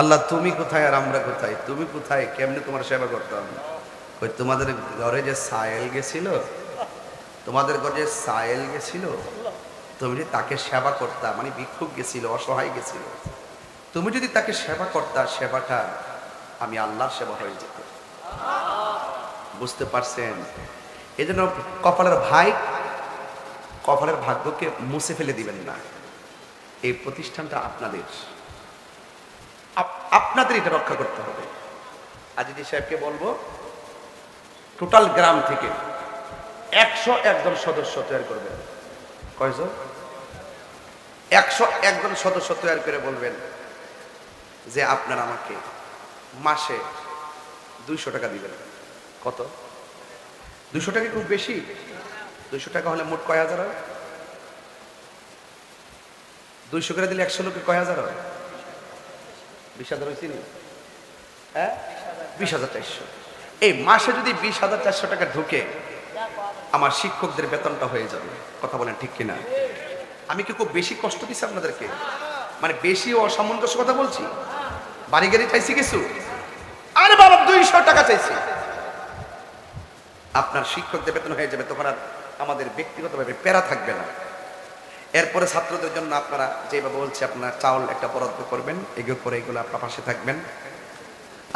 Speaker 1: আল্লাহ তুমি কোথায় আর আমরা কোথায়? তুমি কোথায়? কেমনে তোমার সেবা করতাম? ওই তোমাদের ঘরে যে সায়েল গেছিল, তোমাদের ঘরে যে সায়েল গেছিল, তুমি যদি তাকে সেবা করতা, মানে ভিক্ষুক গেছিল, অসহায় গেছিল, তুমি যদি তাকে সেবা করতা, সেবাটা আমি আল্লাহর সেবা হয়ে যেত। বুঝতে পারছেন? এই জন্য কপালের ভাই, কপালের ভাগ্যকে মুছে ফেলে দিবেন না। এই প্রতিষ্ঠানটা আপনাদের, আপনাদের এটা রক্ষা করতে হবে। আজিজি সাহেবকে বলবো, টোটাল গ্রাম থেকে 101 জন সদস্য তৈরি করবেন। কয়জন? 101 জন সদস্য তৈরি করে বলবেন যে আপনারা আমাকে মাসে 200 টাকা দিবেন। কত? 200 টাকা খুব বেশি? 200 টাকা হলে মোট কয় হাজার হয়? 200 করে দিলে 100 লোকে কয় হাজার হয়? 20,000 হয়েছে নি? হ্যাঁ, 20,400। এই মাসে যদি 20,400 টাকা ঢুকে, আমার শিক্ষকদের বেতনটা হয়ে যাবে। কথা বলেন ঠিক কিনা? আমি কি খুব বেশি কষ্ট দিচ্ছি আপনাদেরকে? মানে বেশি অসামঞ্জস্য কথা বলছি? বাড়ি গাড়ি চাইছি কিছু? আরে বাবা 200 টাকা চাইছি। আপনার শিক্ষকদের বেতন হয়ে যাবে, তখন আর আমাদের ব্যক্তিগতভাবে প্যারা থাকবে না। এরপরে ছাত্রদের জন্য আপনারা যেভাবে বলছি, আপনার চাউল একটা বরাদ্দ করবেন, এগুলো করে এগুলো আপনার পাশে থাকবেন।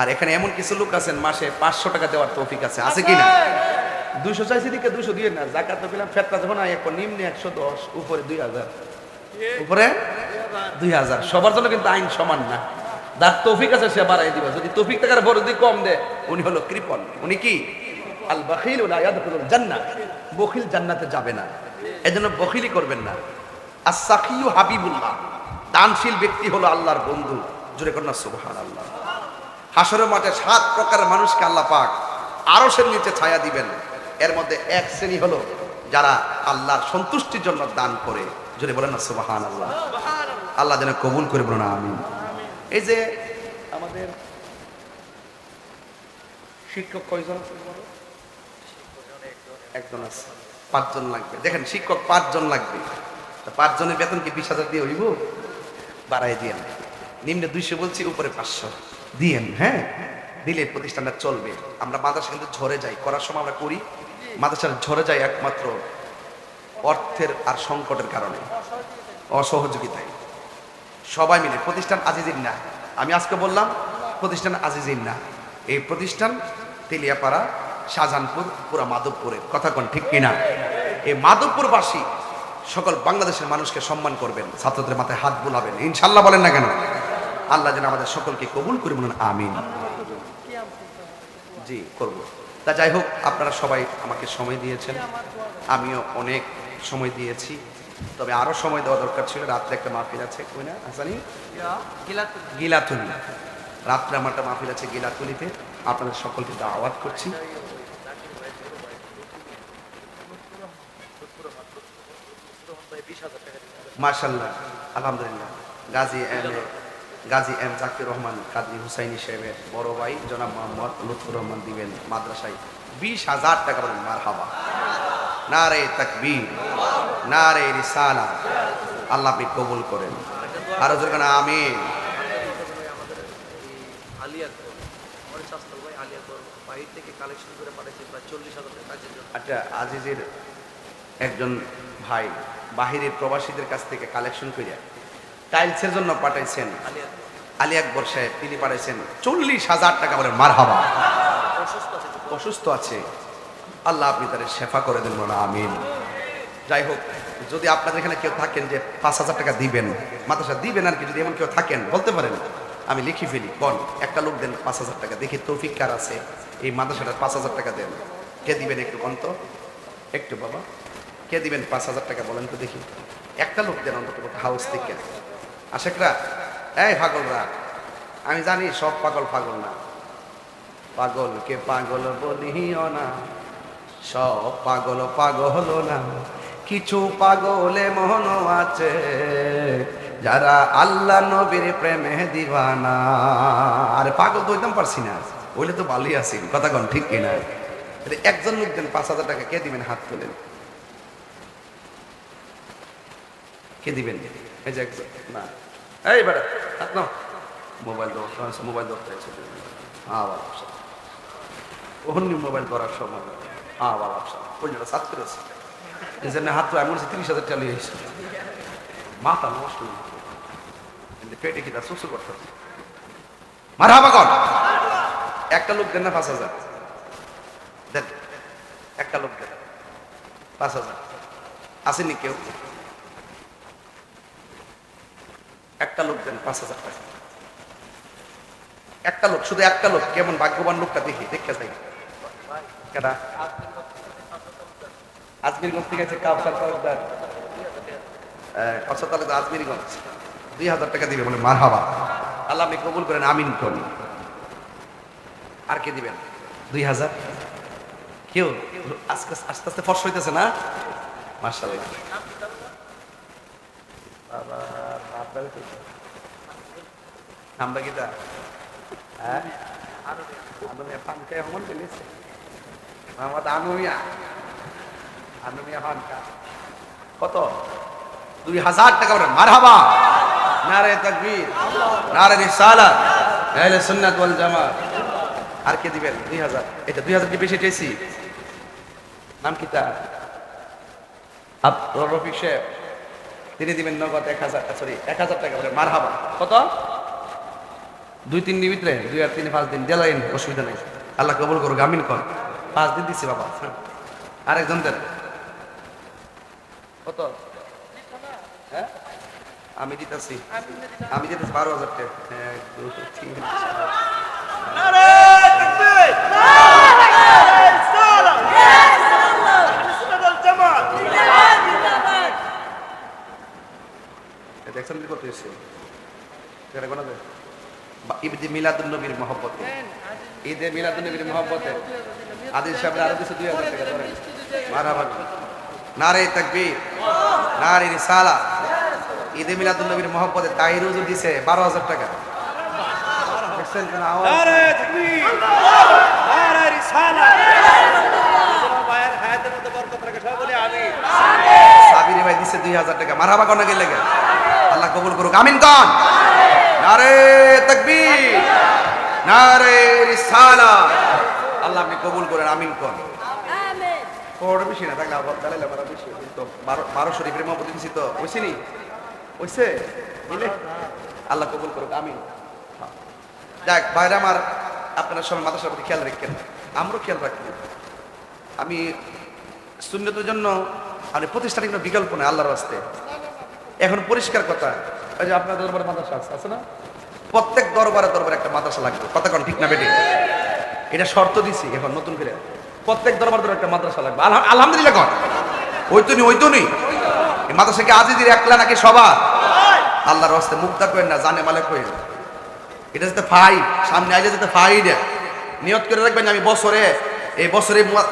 Speaker 1: আর এখানে এমন কিছু লোক আছেন মাসে 500 টাকা দেওয়ার তৌফিক আছে কিনা? 200 চাইছি দিকে 200 দিয়ে না, জাকাত তো পেলাম, ফেতরা যখন নিম্নে 110, উপরে 2000, উপরে 2000। সবার জন্য কিন্তু আইন সমান না। যার তৌফিক আছে সে বাড়াই দিবে, যদি তৌফিক টাকার বড় যদি কম দেয়, উনি হলো কৃপণ। উনি কি? আল বাখিল লা ইয়াদখুলুল জান্নাহ, বখিল জান্নাতে যাবে না। এজন্য বখিলি করবেন না। আস-সাখিয়ু হাবিবুল্লাহ, দানশীল ব্যক্তি হলো আল্লাহর বন্ধু। জোরে কর না সুবহানাল্লাহ। হাসরের মাঠে 7 প্রকারের মানুষকে আল্লাহ পাক আরশের নিচে ছায়া দিবেন। এর মধ্যে এক শ্রেণী হলো যারা আল্লাহর সন্তুষ্টির জন্য দান করে। যদি বলেন না সুবহানাল্লাহ, আল্লাহ যেন কবুল করে, বলুন আমিন। এই যে আমাদের শিক্ষক কয়জন আছে? একজন আছে, 5 জন লাগবে। দেখেন শিক্ষক 5 জন লাগবে, 5 জনের বেতন কি 20,000 দিয়ে হইব? বাড়াই দিয়েন, নিম্নে 200 বলছি, উপরে 500 দিয়েন। হ্যাঁ, দিলে প্রতিষ্ঠানটা চলবে। আমরা মাদ্রাসা কিন্তু ঝরে যাই, করার সময় আমরা করি, মাদ্রাসার ঝরে যাই একমাত্র অর্থের আর সংকটের কারণে, অসহযোগিতায়। সবাই মিলে প্রতিষ্ঠান আজিজিন না, আমি আজকে বললাম প্রতিষ্ঠান আজিজিন না, এই প্রতিষ্ঠান তেলিয়াপাড়া, শাহজাহানপুর, পুরা মাধবপুরের কথা কোন ঠিক কিনা? এই মাধবপুরবাসী সকল বাংলাদেশের মানুষকে সম্মান করবেন, ছাত্রদের মাথায় হাত বুলাবেন ইনশাল্লাহ, বলেন না কেন? আল্লাহ যেন আমাদের সকলকে কবুল করে, বলুন আমিন। জি করব। তা যাই হোক, আপনারা সবাই আমাকে সময় দিয়েছেন, আমিও অনেক সময় দিয়েছি, তবে আরো সময় দেওয়া দরকার ছিল। রাত্রে একটা মাহফিল আছে, কই না হাসানি? গিলাতুলি। রাত্রে আমার একটা মাহফিল আছে গিলাতুলিতে, আপনাদের সকলকে দাওয়াত করছি। মাশাআল্লাহ, আলহামদুলিল্লাহ। গাজী এম জাকির রহমান কাজী হুসাইনি সাহেবের বড় ভাই জনাব মোহাম্মদ লুৎফুর রহমান দিবেন মাদ্রাসায় 20,000 টাকা। বলেন মারহাবা, নারে তাকবীর, নারে রিসালাত। আল্লাহ আপনি কবুল করেন, আরো জোরে বলেন আমিন। আচ্ছা, আজিজের একজন ভাই বাহিরের প্রবাসীদের কাছ থেকে কালেকশন করে টাইলসের জন্য পাঠাইছেন, আলী আকবর সাহেব তিনি পাঠাইছেন 40,000 টাকা। বলেন মারহাবা। অসুস্থ আছে, আল্লাহ আপনি তাদের শেফা করে দেন, বলেন আমিন। যাই হোক, যদি আপনাদের এখানে কেউ থাকেন যে 5,000 টাকা দিবেন, মাদ্রাসা দিবেন আর কি, যদি এমন কেউ থাকেন বলতে পারেন, আমি লিখি ফেলি। কোন একটা লোক দেন 5,000 টাকা, দেখি তৌফিক কার আছে এই মাদ্রাসাটা 5,000 টাকা দেন। কে দিবেন একটু কোন তো, একটু বাবা, কে দিবেন 5,000 টাকা বলেন তো দেখি। একটা লোক দেন অন্তত হাউস থেকে। আশেকরা, এই পাগলরা, আমি জানি সব পাগল পাগল না, পাগলকে পাগল বলিও না, সব পাগল পাগল না, কিছু পাগলে মন আছে যারা আল্লাহ নবীর প্রেমে দিওয়ানা। আরে পাগল তো একদম পারছি না, ওইলে তো ভালোই আছি, কথা কন ঠিক কিনা? একজন লোক দেন 5,000 টাকা, কে দিবেন হাত তোলেন, কে দিবেন? এই যে একজন, না এই বেটা হাত নাও, মোবাইল দাও, মোবাইল ধরতে আবার অন্য মোবাইল করার সময় আবার ওই জন্য ছাত্র আছে, এই জন্য হাত তো এমন 30,000 চালিয়ে এসেছে, মাথা নষ্ট পেটে কি তার সুসু করতে মারহাবা কর। একটা লোক দেন না 5,000 দেন, একটা লোক দেন 5,000। আসেনি কেউ? একটা লোক দেন 5,000 টাকা, একটা লোক, শুধু একটা লোক। কেমন ভাগ্যবান লোকটা দেখি, দেখতে চাই। কেডা? আজমিরগঞ্জ থেকে আছে কাউসার তালুকদার, কাউসার তালুকদার আজমিরগঞ্জ, 2,000 টাকা দিবে, বলে মারহাবা। আল্লাহ আপনি কবুল করেন, আমিন করেন। আর কে দিবেন? 2,000। কেউ আস্তে আস্তে আস্তে ফর্স হইতেছে না? মাশাআল্লাহ। আমরা কিটা কত? 2,000 টাকা। মারহাবা, নারে তাকবীর, নারে রিসালাত, আহলে সুন্নাত ওয়াল জামাত। আর কে দিবেন? 2,000। এটা 2,000 কি বেশি চাইছি? নাম কি তার? আব্দুর রফিক সাহেব, তিনি দিবেন নগদ 1,000, সরি 1,000 টাকা। বলে মারহাবা। কত? 2-3 দিন ভিতরে, 2 আর 3 5 দিন দিলেন, অসুবিধা নেই। আল্লাহ কবুল করুক, আমিন কর। 5 দিন দিছি বাবা। আরেকজন দেন। কত? হ্যাঁ আমি দিতেছি, 12,000 টাকা। 1 2 3 দেখছেন কত এসে? ঈদে মিলাদুন নবীর মহব্বতে, ঈদে মিলাদুন নবীর মহব্বতে আদিল সাহেব আরো কিছু 2000 টাকা ধরেন। মারহাবা, নারে তাকবীর, নারে রিসালাত। ঈদে মিলাদুন নবীর মহব্বতে তাহির হুজুর দিছে 12000 টাকা। দেখছেন কোন আওয়াজ?
Speaker 3: নারে তাকবীর, নারে রিসালাত। ভাইয়ের হায়াতের মধ্যে বরকত রাখে, সবাই বলি আমিন।
Speaker 1: সাবির ভাই দিছে 2000 টাকা। মারহাবা কোন গেলে লাগে? আল্লাহ কবুল করুক, আমিন কোন? নারে তাকবীর, নারে রিসালাত। আল্লাহ আপনি কবুল করেন, আমিন কোন? বড় বেশি না থাকলে আবার দাঁড়াইলে বড় বেশি তো 12 শরীফের মহব্বত দিছি তো হইছিনি? হইছে? বুঝলে? আল্লাহ কবুল করুক, আমিন। যাক ভাইরা আমার, আপনারা সবাই মাদ্রাসার প্রতি খেয়াল রাখেন, আমরাও খেয়াল রাখি। আমি সুন্নতের জন্য আমি প্রতিষ্ঠানের কোনো বিকল্প নেই আল্লাহর রাস্তে। এখন পরিষ্কার কথা, ওই যে আপনার দরবারে মাদ্রাসা আছে না? প্রত্যেক দরবারে দরবারে একটা মাদ্রাসা লাগবে, কথা কোন ঠিক না বেটি? এটা শর্ত দিছি এখন নতুন করে, প্রত্যেক দরবারে একটা মাদ্রাসা লাগবে। আলহামদুলিল্লাহ কর। ওই তো নি এই মাদ্রাসা কি আজিদের একলা নাকি সবার? আল্লাহর রাস্তে মুক্তা করেন না, জানে মালিক করেন। এটা যাতে ফাই সামনে আইলে যাতে ফাইডে নিয়ত করে রাখবেন, আমি বছরে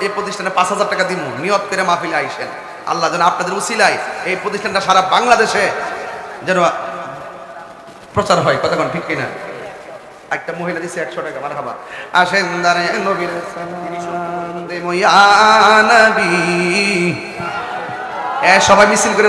Speaker 1: এই প্রতিষ্ঠানে 5000 টাকা দিব, নিয়ত করে মাহফিলে আইসেন। আল্লাহ যেন আপনাদের উসিলায় এই প্রতিষ্ঠানটা সারা বাংলাদেশে যেন প্রচার হয়, কথা কোন ঠিক কিনা? একটা মহিলা দিছে 100 টাকা। মারহাবা। আসেন দারে নবীর সালাম দে ইয়া নবী। সবাই মিছিল করে